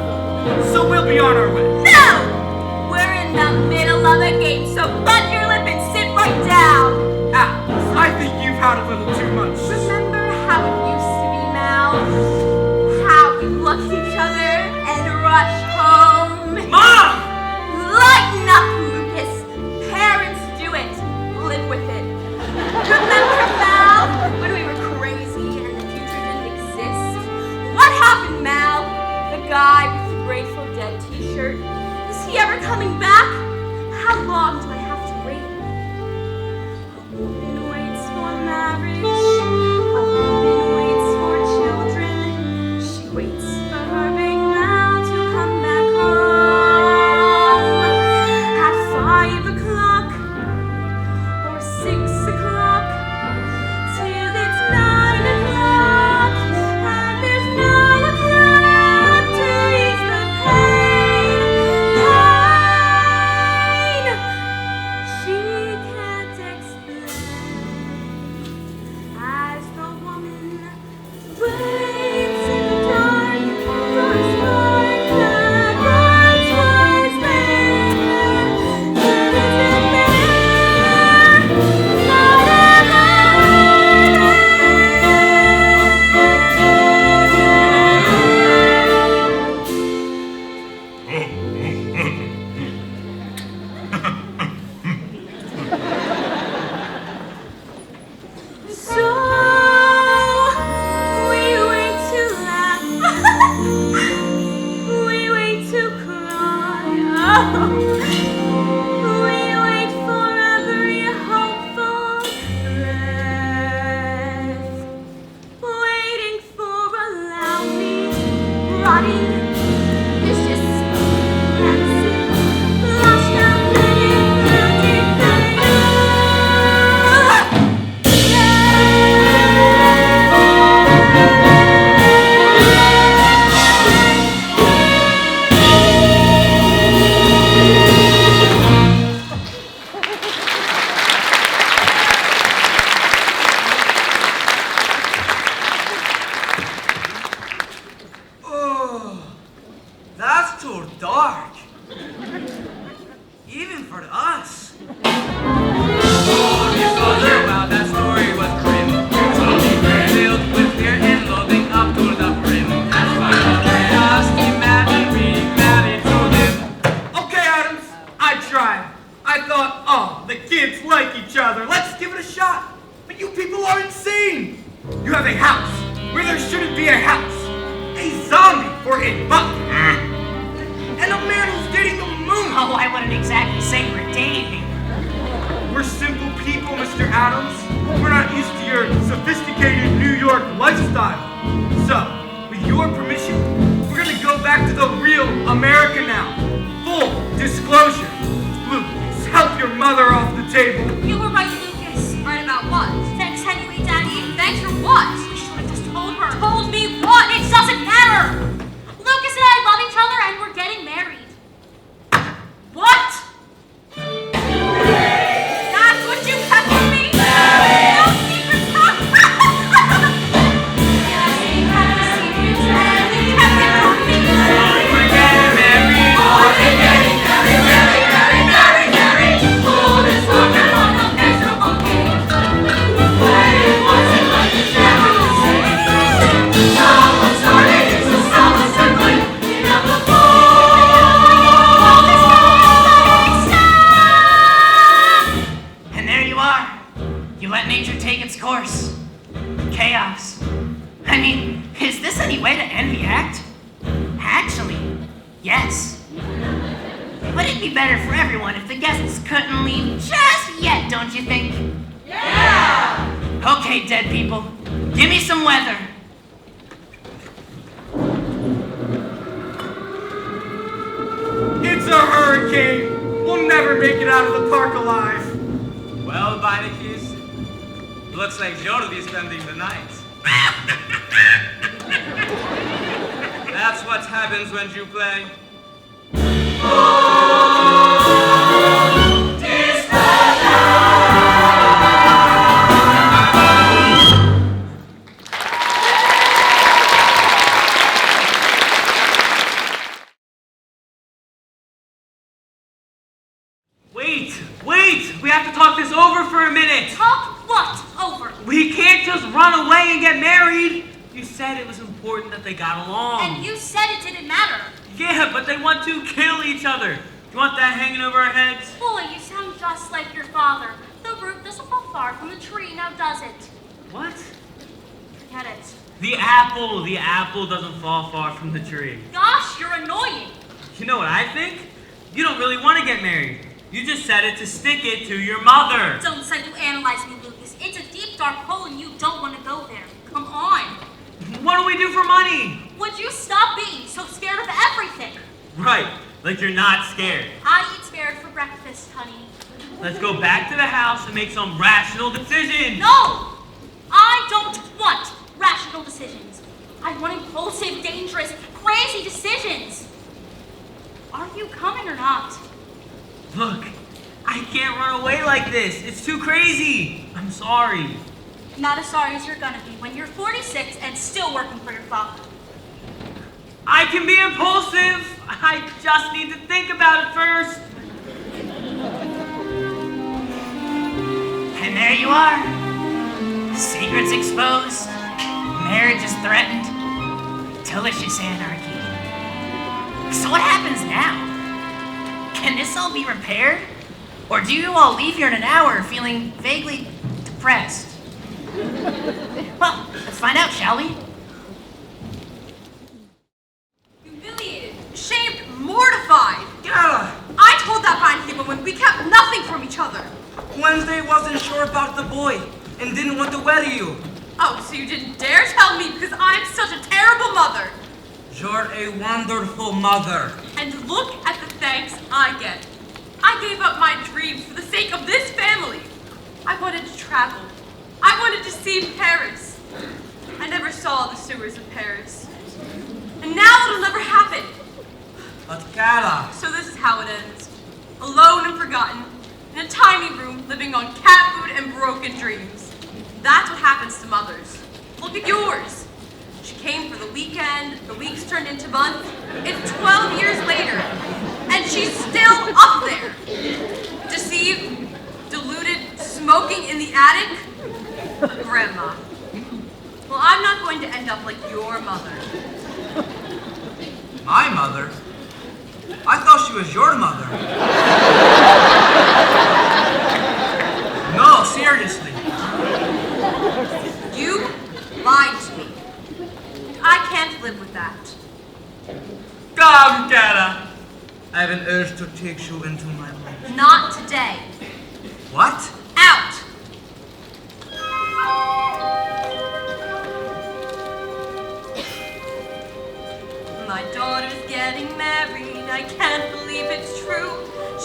So we'll be on our way. No! We're in the middle of a game, so button your lip and sit right down. Alex, I think you've had a little too much. Remember how it used to be, Mal? How we look at each other and rush home. Mom! Lighten up, Lucas. Parents do it. Live with it. Remember, Mal, when we were crazy and the future didn't exist? What happened, Mal? The guy with the Grateful Dead t-shirt. Is he ever coming back? How long do I have to wait? A woman waits for marriage. A woman waits for children. She waits for her big Mal to come back. We wait for every hopeful breath, waiting for a loudly rotting, vicious dancing, flushed out living Oh, that's too dark. Even for us. Wow, that story was grim. Filled with fear and loathing up to the brim. Just imagine being married to them. Okay, Addams, I tried. I thought, oh, the kids like each other. Let's give it a shot. But you people are insane. You have a house where there shouldn't be a house. A zombie for a buck. And a man who's dating the moon. Oh, I wouldn't exactly say we're dating. We're simple people, Mr. Addams. We're not used to your sophisticated New York lifestyle. So, with your permission, we're gonna go back to the real America now. Full disclosure. Lucas, help your mother off the table. You were right, Lucas. Right about what? Thanks anyway, Daddy. Thanks for what? We should have just told her. Told me what? It doesn't matter. Lucas and I love each other and we're getting married. What? That's what you kept from me? No secrets from Yes, we have the secrets and we kept it from me. We're getting married. Oh, this wonderful, miserable game. It wasn't like the shadow to say. Someone started, so someone circling. Enough of And there you are. You let nature take its course. Chaos. I mean, is this any way to end the act? Actually, yes. But it'd be better for everyone if the guests couldn't leave just yet, don't you think? Yeah! Okay, dead people. Give me some weather. It's a hurricane. We'll never make it out of the park alive. Well, Beinecke's, looks like Joe'll be spending the night. That's what happens when you play. Wait! We have to talk this over for a minute. Talk what over? We can't just run away and get married. You said it was important that they got along. And you said it didn't matter. Yeah, but they want to kill each other. You want that hanging over our heads? Boy, you sound just like your father. The root doesn't fall far from the tree, now does it? What? Forget it. The apple doesn't fall far from the tree. Gosh, you're annoying. You know what I think? You don't really want to get married. You just said it to stick it to your mother. Don't psychoanalyze me, Lucas. It's a deep, dark hole and you don't want to go there. Come on. What do we do for money? Would you stop being so scared of everything? Right, like you're not scared. I eat spared for breakfast, honey. Let's go back to the house and make some rational decisions. No! I don't want rational decisions. I want impulsive, dangerous, crazy decisions. Are you coming or not? Look, I can't run away like this. It's too crazy. I'm sorry. Not as sorry as you're gonna be when you're 46 and still working for your father. I can be impulsive. I just need to think about it first. And there you are. Secrets exposed. Marriage is threatened. Delicious anarchy. So what happens now? Can this all be repaired? Or do you all leave here in an hour feeling vaguely depressed? Well, let's find out, shall we? Humiliated, shamed, mortified. Gala, Wednesday wasn't sure about the boy and didn't want to wed you. Oh, so you didn't dare tell me because I'm such a terrible mother. You're a wonderful mother. And look at the thanks I get. I gave up my dreams for the sake of this family. I wanted to travel. I wanted to see Paris. I never saw the sewers of Paris. And now it'll never happen. But Cara, So this is how it ends. Alone and forgotten, in a tiny room, living on cat food and broken dreams. That's what happens to mothers. Look at yours. She came for the weekend, the weeks turned into months. It's 12 years later, and she's still up there. Deceived, deluded, smoking in the attic. Grandma. Well, I'm not going to end up like your mother. my mother? I thought she was your mother. No, seriously. You lied to me. I can't live with that. Come, Cara. I have an urge to take you into my life. Not today. What? Out! My daughter's getting married. I can't believe it's true.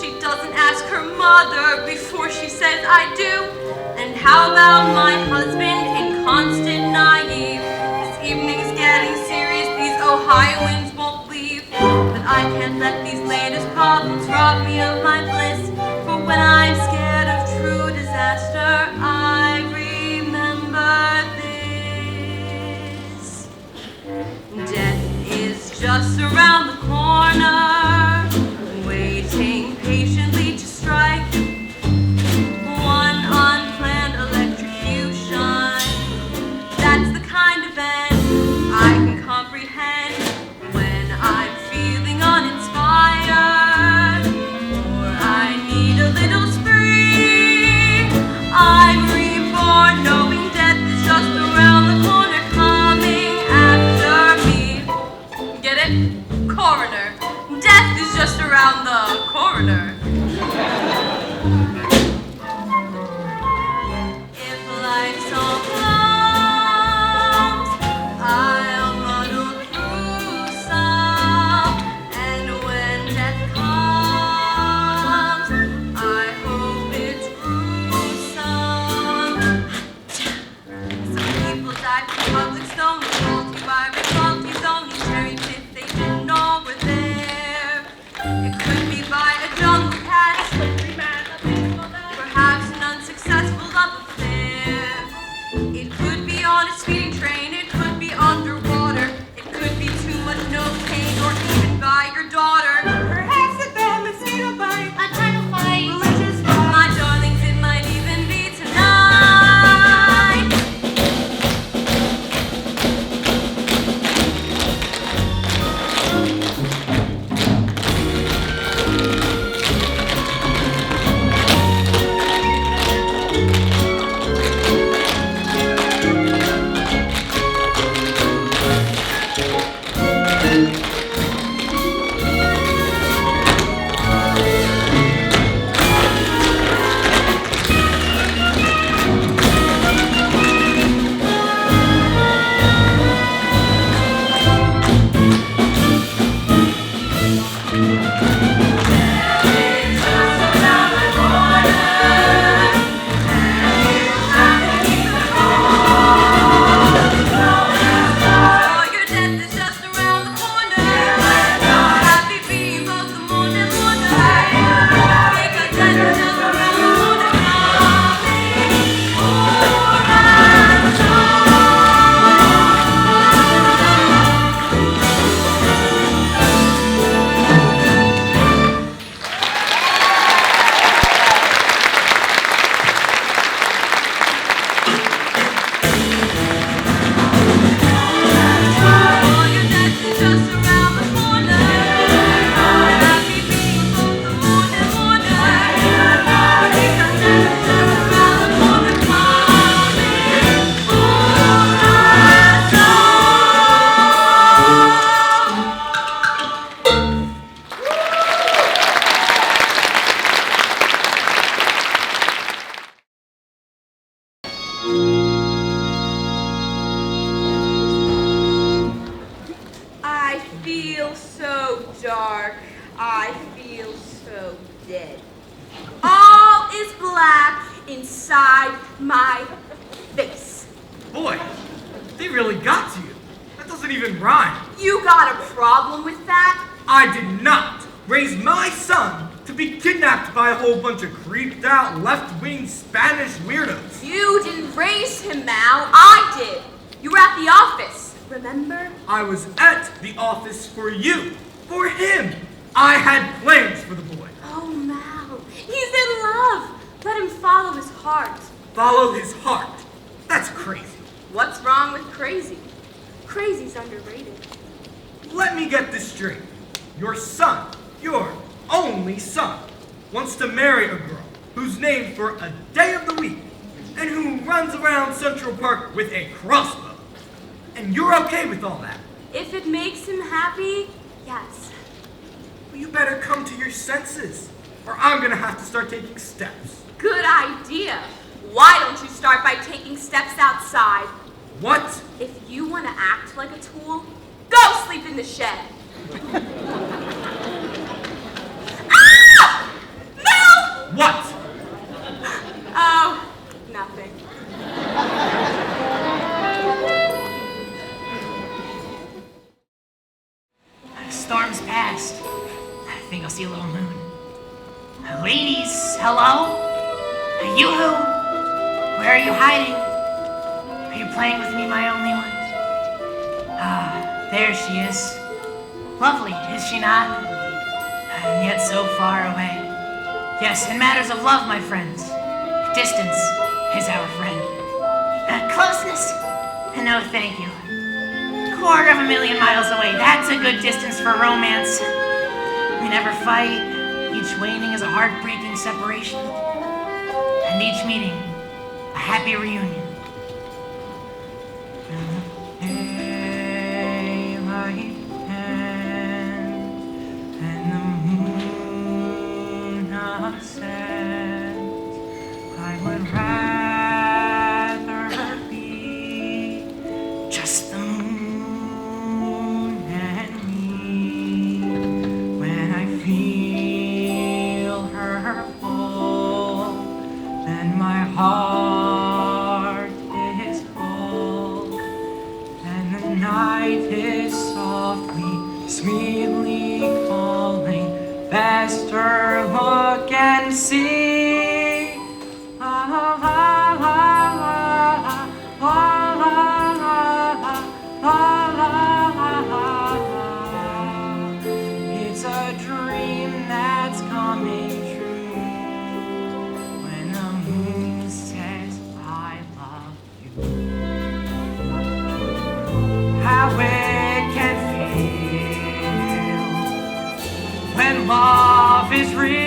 She doesn't ask her mother before she says I do. And how about my husband, inconstant, naive? This evening's getting serious. These Ohioans won't leave. But I can't let these latest problems rob me of my bliss. For when I'm scared of true disaster, I remember this. Death is just around the corner, waiting patiently to strike. One unplanned electrocution. That's the kind of end I can comprehend when I'm feeling uninspired, or I need a little spree. I'm reborn, knowing death is just around the corner, coming after me. Get it? Coroner. Death is just around the coroner. If life's all clowns, I'll muddle through some. And when death comes, I hope it's gruesome. Some people die from public stone, faulty virus, faulty zone, cherry pit, they didn't know were there. It could be by a jungle cat, perhaps an unsuccessful love affair. It could be on a speeding train, it could be underwater, it could be too much novocaine, or even by your daughter. Perhaps a bad mosquito bite, A title fight. religious fight. My darlings, it might even be tonight. Oh, your death is just around the corner. Happy being both the moon and wonder. Because death is just around the corner. inside my face. Boy, they really got to you. That doesn't even rhyme. You got a problem with that? I did not raise my son to be kidnapped by a whole bunch of creeped out left-wing Spanish weirdos. You didn't raise him, Mal. I did. You were at the office, remember? I was at the office for you, for him. I had plans for the boy. Oh, Mal, he's in love. Let him follow his heart. Follow his heart. That's crazy. What's wrong with crazy? Crazy's underrated. Let me get this straight. Your son, your only son, wants to marry a girl who's named for a day of the week and who runs around Central Park with a crossbow. And you're okay with all that? If it makes him happy, yes. Well, you better come to your senses, or I'm gonna have to start taking steps. Good idea. Why don't you start by taking steps outside? What? If you want to act like a tool, go sleep in the shed. Ah! No! What? Oh, nothing. Storm's past. I think I'll see a little moon. Ladies, hello? You-hoo? Where are you hiding? Are you playing with me, my only one? Ah, there she is. Lovely, is she not? And yet so far away. Yes, in matters of love, my friends, distance is our friend. Closeness? No, thank you. 250,000 miles away, that's a good distance for romance. We never fight. Each waning is a heartbreaking separation. And each meeting, a happy reunion. And the moon ascends. I would rather be just the moon and me. When I feel her pull, then my heart is full, and the night is softly, sweetly calling. Faster look and see. La la la la la la la la la. It's a dream that's coming true. When the moon says I love you. How it can feel when love is real.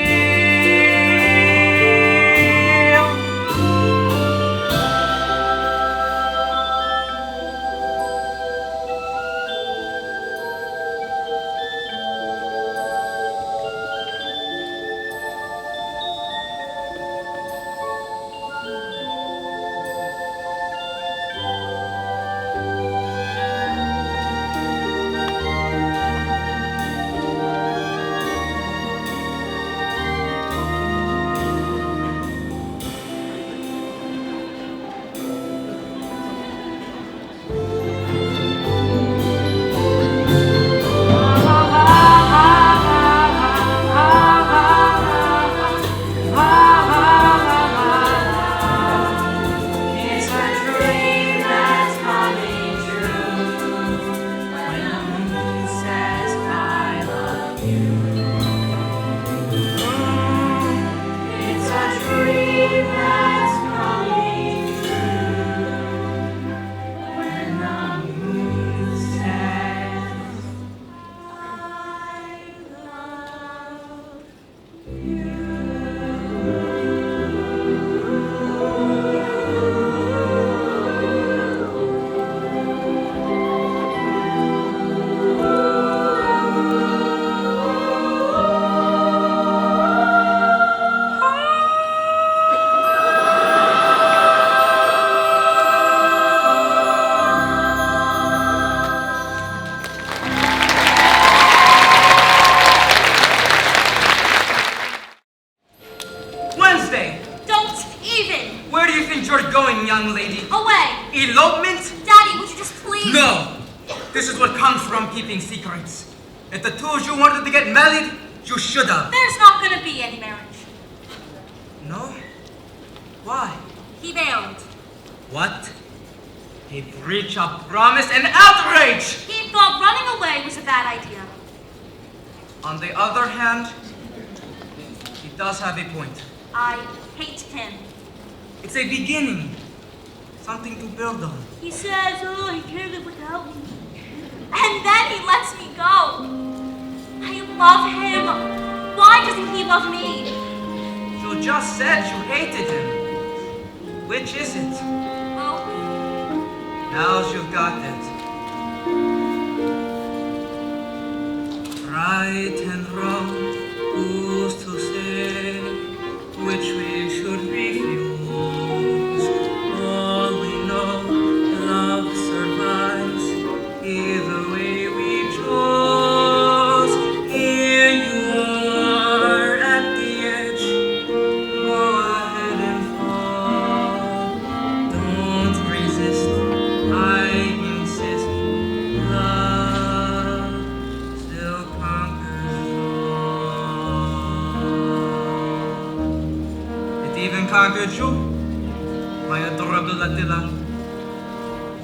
you're going, young lady? Away! Elopement? Daddy, would you just please? No! This is what comes from keeping secrets. If the two of you wanted to get married, you should have. There's not gonna be any marriage. No? Why? He bailed. What? A breach of promise and outrage! He thought running away was a bad idea. On the other hand, he does have a point. I hate him. It's a beginning. Something to build on. He says, oh, he can't live without me. And then he lets me go. I love him. Why doesn't he love me? You just said you hated him. Which is it? Oh, Now you've got it. Right and wrong, who's to say which we should refuse? All we know, love survives either way we chose. Here you are at the edge, go ahead and fall. Don't resist, I insist, love still conquers all. It even conquered you, my adorable Attila.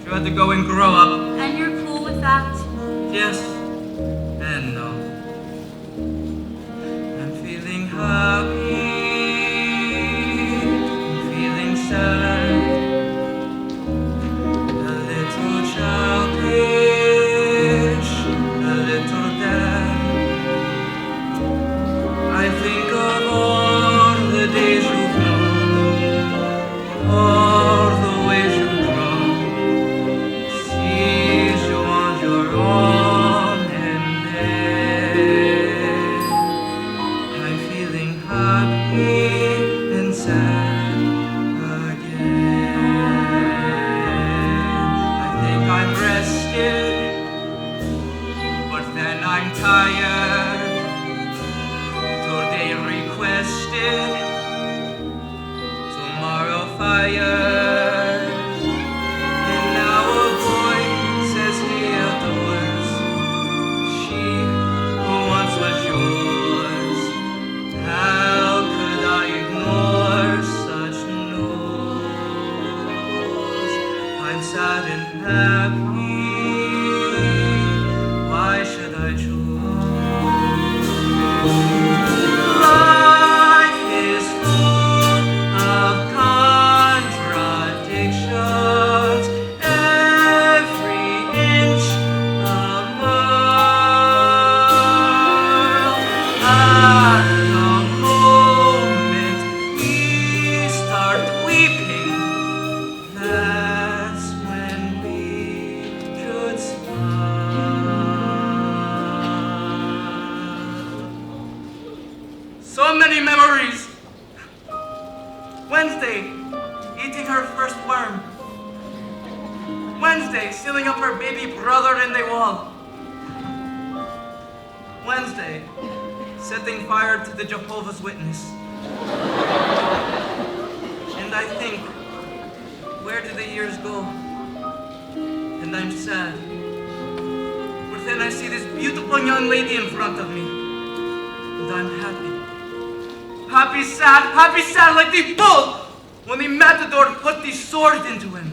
You had to go and grow up. and you're cool with that? Yes and no. I'm feeling happy, I'm feeling sad, a little childish, a little dead. I think of all the days you've known, all the ways you've grown. Sees you on your own, and then I'm feeling happy and sad again. I think I'm rested, but then I'm tired. Today requested, tomorrow fired. And now a boy says he adores she who once was yours. How could I ignore such news? I'm sad and happy. Why should I choose? Life is full of contradictions. Every inch a mile. At the moment we start weeping, that's when we should smile. So many memories. Wednesday, eating her first worm. Wednesday, sealing up her baby brother in the wall. Wednesday, setting fire to the Jehovah's Witness. And I think, where do the years go? And I'm sad. But then I see this beautiful young lady in front of me. And I'm happy. Happy sad like the bull when the matador put the sword into him.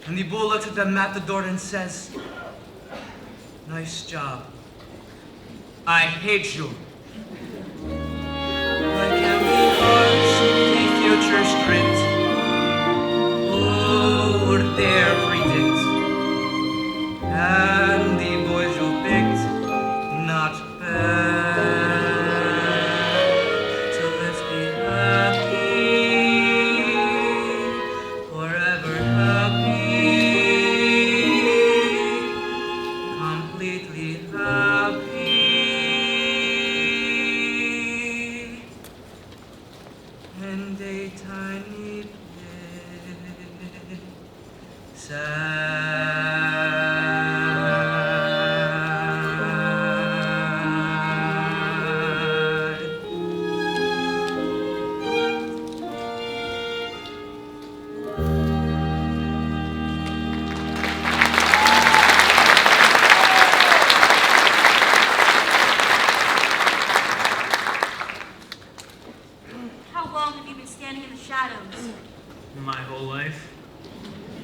And the bull looks at the matador and says, nice job. I hate you. I can be harsh, the future strict. Who would dare predict? And the boys you picked, not bad. So let's be happy, forever happy, completely happy. Adams? My whole life.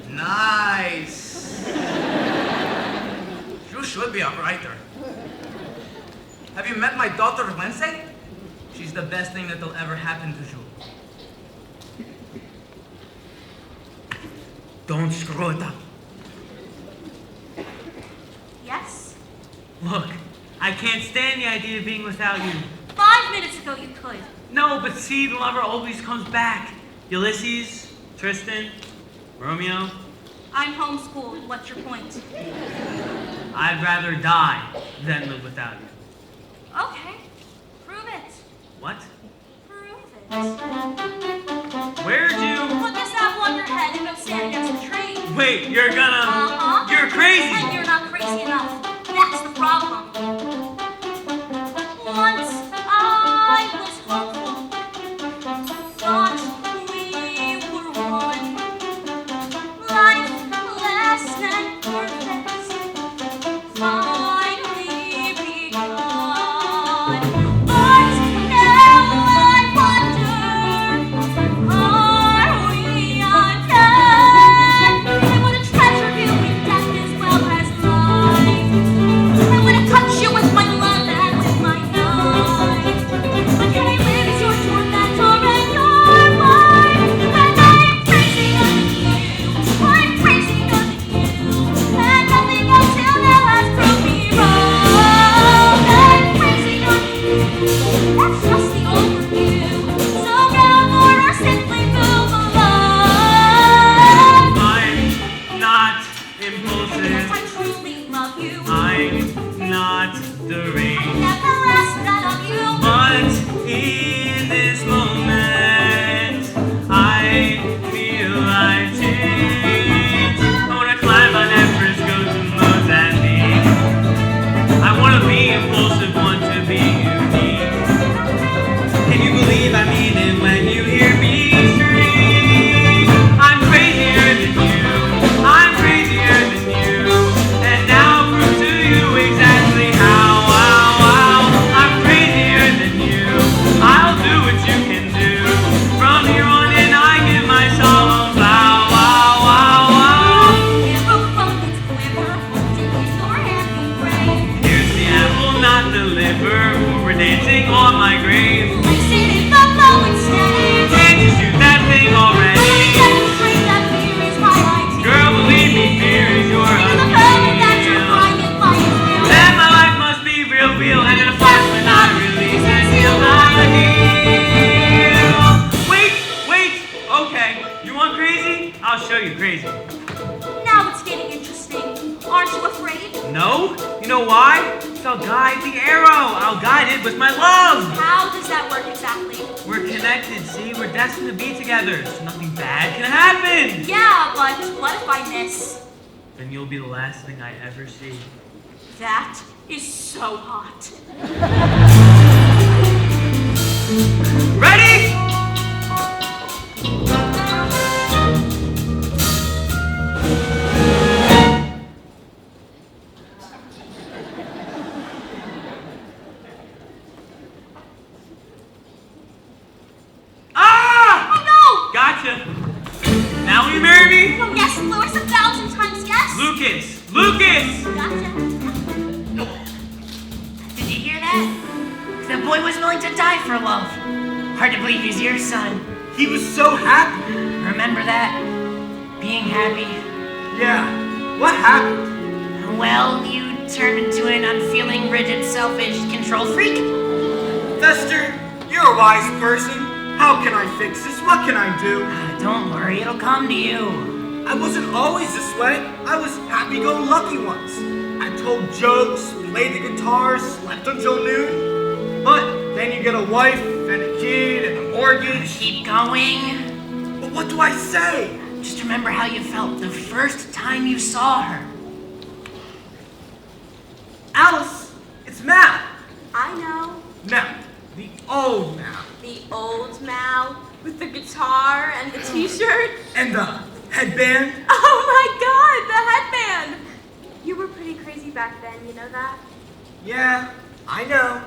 Nice. You should be a writer. Have you met my daughter, Wednesday? She's the best thing that'll ever happen to you. Don't screw it up. Yes? Look, I can't stand the idea of being without you. 5 minutes ago you could. No, but see, the lover always comes back. Ulysses, Tristan, Romeo. I'm homeschooled. What's your point? I'd rather die than live without you. Okay. Prove it. What? Prove it. Where'd you... Put this apple on your head and go stand against the tree. Wait, you're gonna... Uh-huh. You're crazy! And you're not crazy enough. That's the problem. Once I was hopeful. Thought we were one. Life less than perfect. Finally begun. But now I wonder, are we undone? And would a treasure deal with death as well as life? And would it touch you with my love and with my knife? But can I live as your tormentor and your wife? And I'm crazy on you, I'm crazy on you, and nothing until now has proved me wrong. I'm crazy on you, that's just the overview. So gather or simply move along. I'm not impulsive. I truly love you. I'm not I deranged. never asked that of you. But in this moment, I feel I've changed. I wanna climb on Everest, go to Mozambique. I wanna be impulsive, want to be unique. Can you believe I mean it when you hear me shriek? I'm crazier than you, I'm crazier than you, and now I'll prove to you exactly how. I'm crazier than you, I'll do what you can do. From here on in, I give my solemn vow. Never felt its quiver, holding in your hand we brave. Here's the apple, not the liver. We're dancing on my grave. Place it in the bow instead. Can't you shoot that thing already? Let me demonstrate that fear is my idea. Girl, believe me, fear is your You're the moment that you're ideal. crying and lying still. Then my life must be real, and in a flash when I release and seal my heel. Wait, okay, you want crazy? I'll show you crazy. Now it's getting interesting. Aren't you afraid? No? You know why? I'll guide the arrow. I'll guide it with my love. How does that work exactly? We're connected, see? We're destined to be together, so nothing bad can happen. Yeah, but what if I miss? Then you'll be the last thing I ever see. That is so hot. Ready? Gotcha. Now will you marry me? Oh, yes, Louis, 1,000 times yes. Lucas! Gotcha. Did you hear that? The boy was willing to die for love. Hard to believe he's your son. He was so happy. Remember that? Being happy. Yeah. What happened? Well, you turned into an unfeeling, rigid, selfish control freak. Fester, you're a wise person. How can I fix this? What can I do? Don't worry, it'll come to you. I wasn't always this way. I was happy-go-lucky once. I told jokes, played the guitar, slept until noon. But then you get a wife and a kid and a mortgage. Keep going. But what do I say? Just remember how you felt the first time you saw her. Alice, it's Mal. I know. Now, the old Mal. The old Mal with the guitar and the t-shirt. And the headband. Oh my god, the headband! You were pretty crazy back then, you know that? Yeah, I know.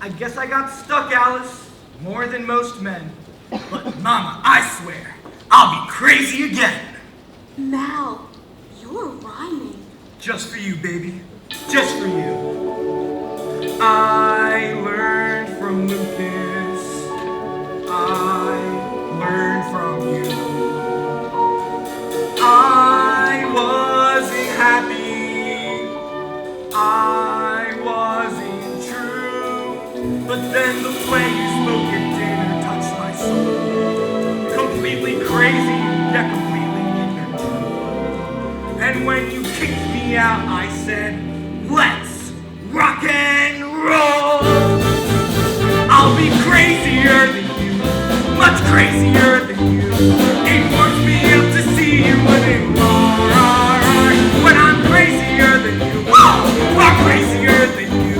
I guess I got stuck, Alice. More than most men. But Mama, I swear, I'll be crazy again. Mal, you're rhyming. Just for you, baby. Just for you. I learned from Lucas. I learned from you. I wasn't happy. I wasn't true. But then the way you spoke at dinner touched my soul. Completely crazy, yet completely ignorant. And when you kicked me out, I said, let's rock and roll. I'll be crazier than you, much crazier than you. It warms me up to see you winning. When I'm crazier than you, far crazier than you.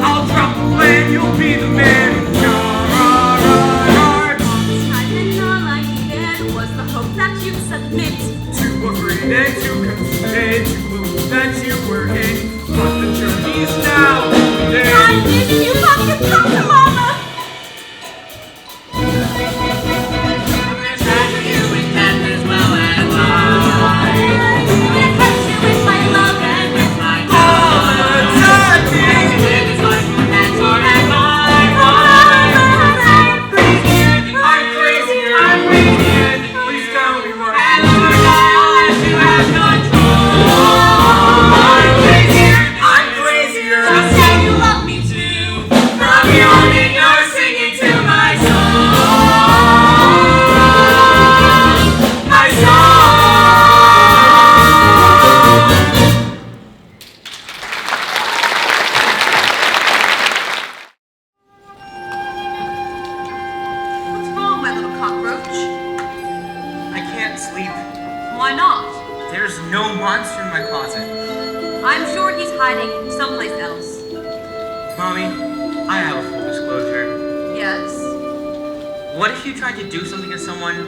I'll drop the plan, you'll be the man in charge. And all I needed was the hope that you'd submit. Too afraid and too conceited to believe that you were in. But the journey's now ending. I need you up to come to Mama. I'm gonna treasure you with death as well as life. I'm gonna touch you with my love and with my love. And to live this life that's all that mine. I'm crazier than you. I'm crazier. I'm crazier than you. Please tell me what. And Lord, I'll let you have control. I'm crazier. I'm crazier. So say you love me too. From yawning, you're singing to my soul. My soul. What's wrong, my little cockroach? I can't sleep. Why not? There's no monster in my closet. I'm sure he's hiding someplace else. Mommy, I have a full disclosure. Yes. What if you tried to do something to someone,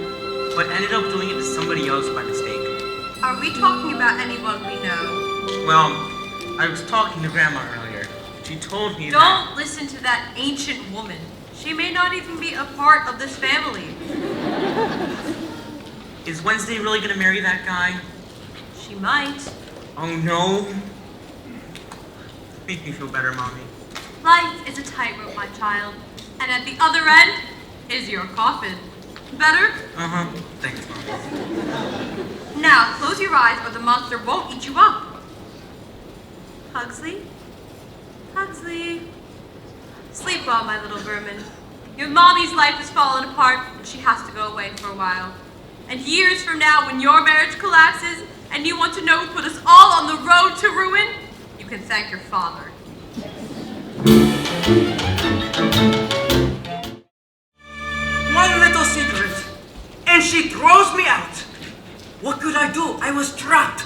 but ended up doing it to somebody else by mistake? Are we talking about anyone we know? Well, I was talking to Grandma earlier. She told me that... Don't listen to that ancient woman. She may not even be a part of this family. Is Wednesday really gonna marry that guy? She might. Oh no. Make me feel better, Mommy. Life is a tightrope, my child. And at the other end is your coffin. Better? Uh-huh. Thanks, Mommy. Now, close your eyes or the monster won't eat you up. Pugsley? Pugsley? Sleep well, my little vermin. Your mommy's life has fallen apart and she has to go away for a while. And years from now, when your marriage collapses and you want to know who put us all on the road to ruin, you can thank your father. One little secret, and she throws me out. What could I do? I was trapped.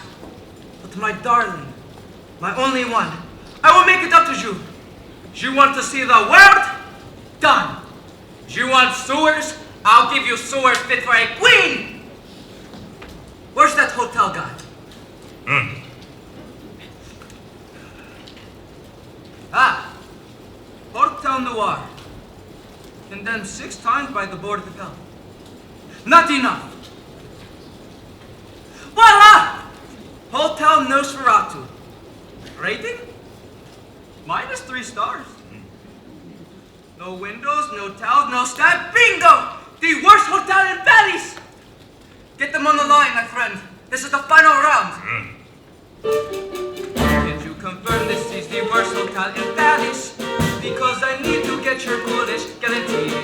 But my darling, my only one, I will make it up to you. You want to see the world? Done. You want sewers? I'll give you sewers fit for a queen. Where's that hotel guy? Ah, Hotel Noir. Condemned 6 times by the Board of Health. Not enough. Voila! Hotel Nosferatu. Rating? -3 stars. No windows, no towels, no staff. Bingo! The worst hotel in Paris! Get them on the line, my friend. This is the final round. Did you confirm this is the worst hotel in Paris? Because I need to get your bullish guarantee.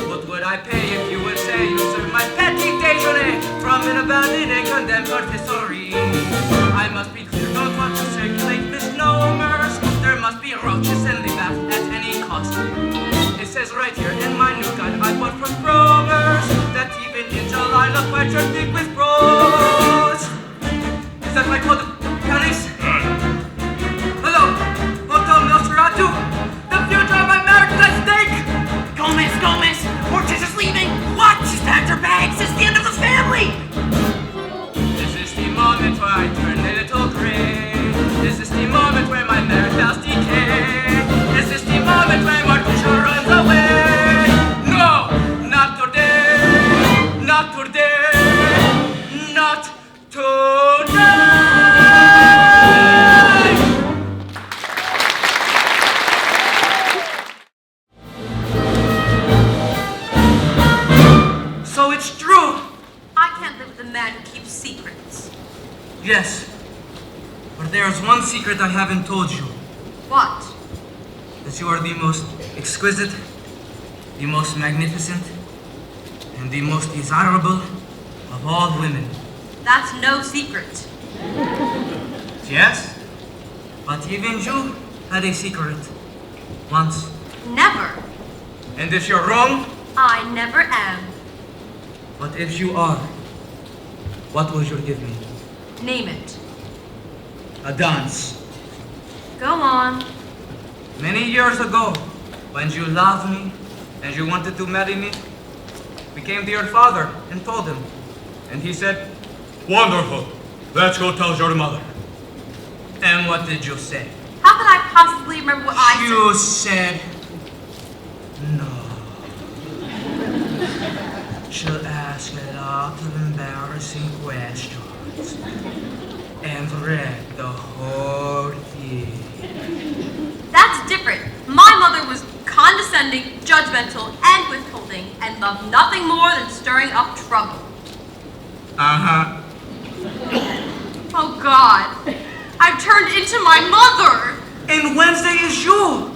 What would I pay if you would say you serve my petit déjeuner from an abandoned and condemned patisserie? I must be clear, don't want to circulate misnomers. There must be roaches in the bath at any cost. It says right here in my new guide I bought from Kroger's that even in July the fights are thick with bros. Is that my code of counties? Hello, Hotel Nosferatu. The future of my marriage is at stake. Gomez, Ortiz is leaving. What? She's packed her bags. It's the end of the family. This is the moment where I turn a little gray. This is the moment where my marriage does decay. This is the moment where Martusha runs away. No, not today. Yes. But there is one secret I haven't told you. What? That you are the most exquisite, the most magnificent, and the most desirable of all women. That's no secret. Yes? But even you had a secret. Once. Never. And if you're wrong, I never am. but if you are, what will you give me? Name it. A dance. Go on. Many years ago, when you loved me and you wanted to marry me, we came to your father and told him. And he said, "Wonderful. Let's go tell your mother." And what did you say? How could I possibly remember what I said? You said, "No." She'll ask a lot of embarrassing questions and read the whole thing. That's different. My mother was condescending, judgmental, and withholding, and loved nothing more than stirring up trouble. Uh-huh. Oh God, I've turned into my mother. And Wednesday is you.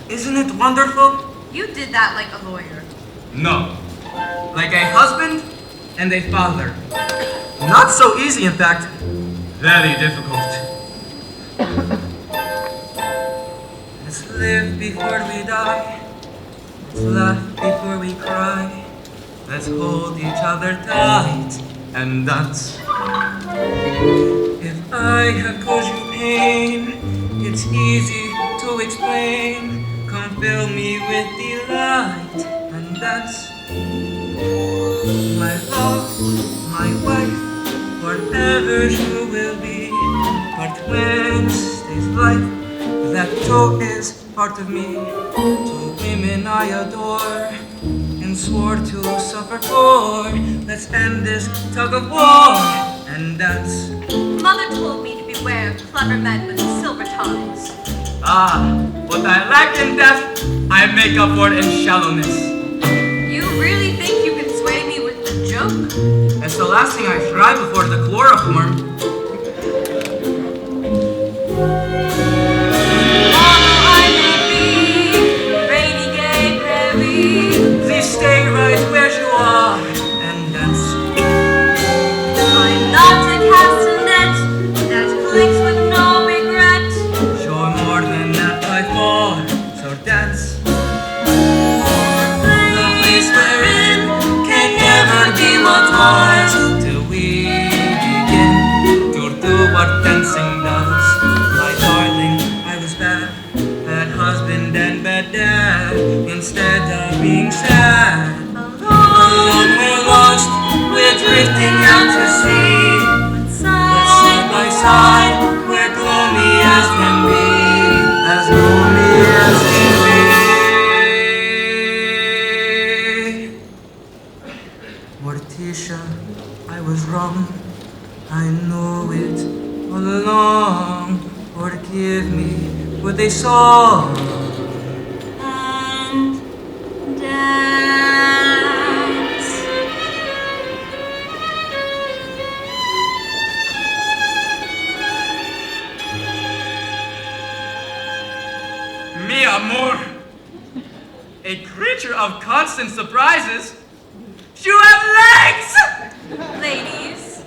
Isn't it wonderful? You did that like a lawyer. No. Like a husband and a father. Not so easy, in fact. Very difficult. Let's live before we die. Let's laugh before we cry. Let's hold each other tight and dance. If I have caused you pain, it's easy to explain. Come fill me with delight and dance. My love, my wife, whatever you will be. But Wednesday's life, that too is part of me. Two women I adore and swore to suffer for. Let's end this tug of war and dance. Mother told me to beware of clever men with silver tongues. Ah, what I lack in depth, I make up for it in shallowness. You really think you can sway me with a joke? That's the last thing I tried before the chloroform. Although I may be rainy, gay, prairie, Please stay right where you are and dance. I'm not a castanet that clicks with no regret. You're more than that by far, so dance. The place we're in can never be what was till we begin to do what dancing does. My darling, I was bad husband and bad dad. Instead of being sad, alone we're lost, we're drifting out to sea. But side by side, we're gloomy as can be, as gloomy as can be. Morticia, I was wrong. I knew it all along. Forgive me with a song. And dance. Mi amor, a creature of constant surprises. You have legs! Ladies,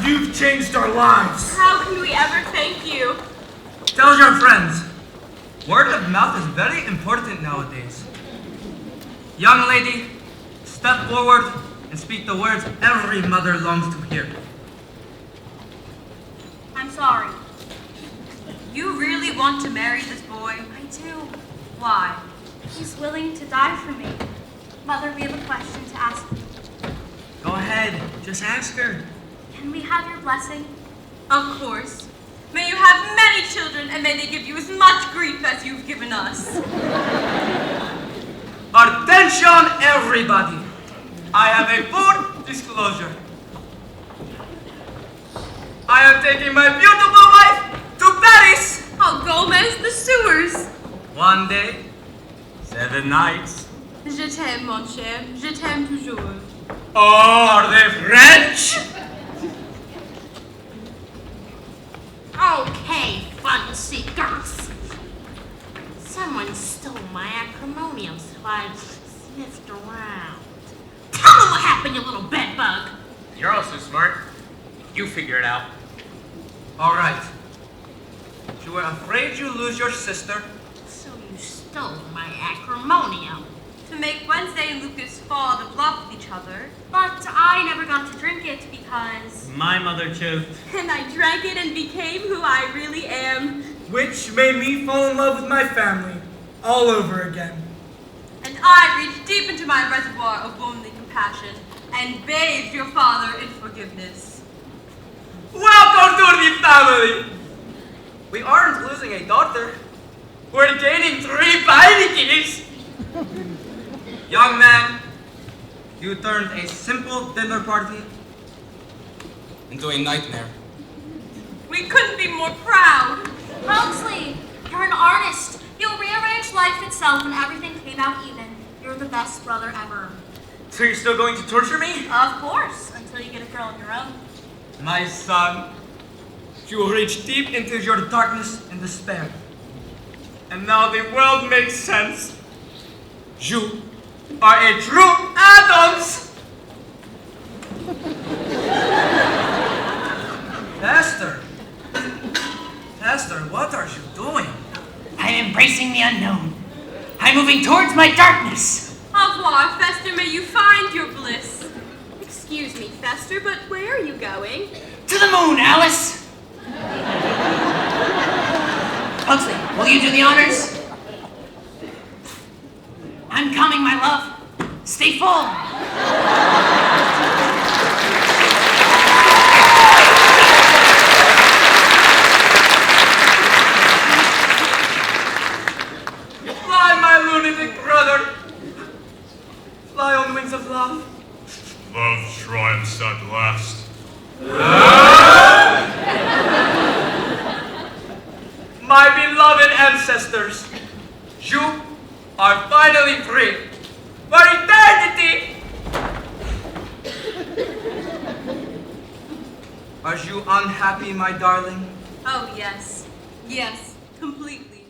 You've changed our lives. How can we ever thank you? Tell your friends. Word of mouth is very important nowadays. Young lady, step forward and speak the words every mother longs to hear. I'm sorry. You really want to marry this boy? I do. Why? He's willing to die for me. Mother, we have a question to ask you. Go ahead, just ask her. Can we have your blessing? Of course. May you have many children, and may they give you as much grief as you've given us. Attention, everybody. I have a full disclosure. I am taking my beautiful wife to Paris. Oh, Gomez, the sewers. One day, 7 nights. Je t'aime, mon cher. Je t'aime toujours. Oh, are they French? Okay, fun seekers. Someone stole my acrimonium so I sniffed around. Tell them what happened, you little bedbug. You're also smart. You figure it out. All right. You were afraid you lose your sister. So you stole my acrimonium. To make Wednesday and Lucas fall to bluff with each other. But I never got to drink it because... My mother choked. And I drank it and became who I really am. Which made me fall in love with my family all over again. And I reached deep into my reservoir of womanly compassion and bathed your father in forgiveness. Welcome to the family. We aren't losing a daughter. We're gaining 3 Vikings. Young man, you turned a simple dinner party into a nightmare. We couldn't be more proud. Huxley, you're an artist. You rearranged life itself and everything came out even. You're the best brother ever. So you're still going to torture me? Of course, until you get a girl of your own. My son, you reached deep into your darkness and despair. And now the world makes sense. You are a true Addams! Esther, what are you doing? I'm embracing the unknown. I'm moving towards my darkness. Au revoir, Fester. May you find your bliss. Excuse me, Fester, but where are you going? To the moon, Alice! Huxley, will you do the honors? I'm coming, my love. Stay full. Fly, my lunatic brother. Fly on wings of love. Love triumphs at last. My beloved ancestors, you are finally free for eternity. Are you unhappy, my darling? Oh, yes. Yes, completely.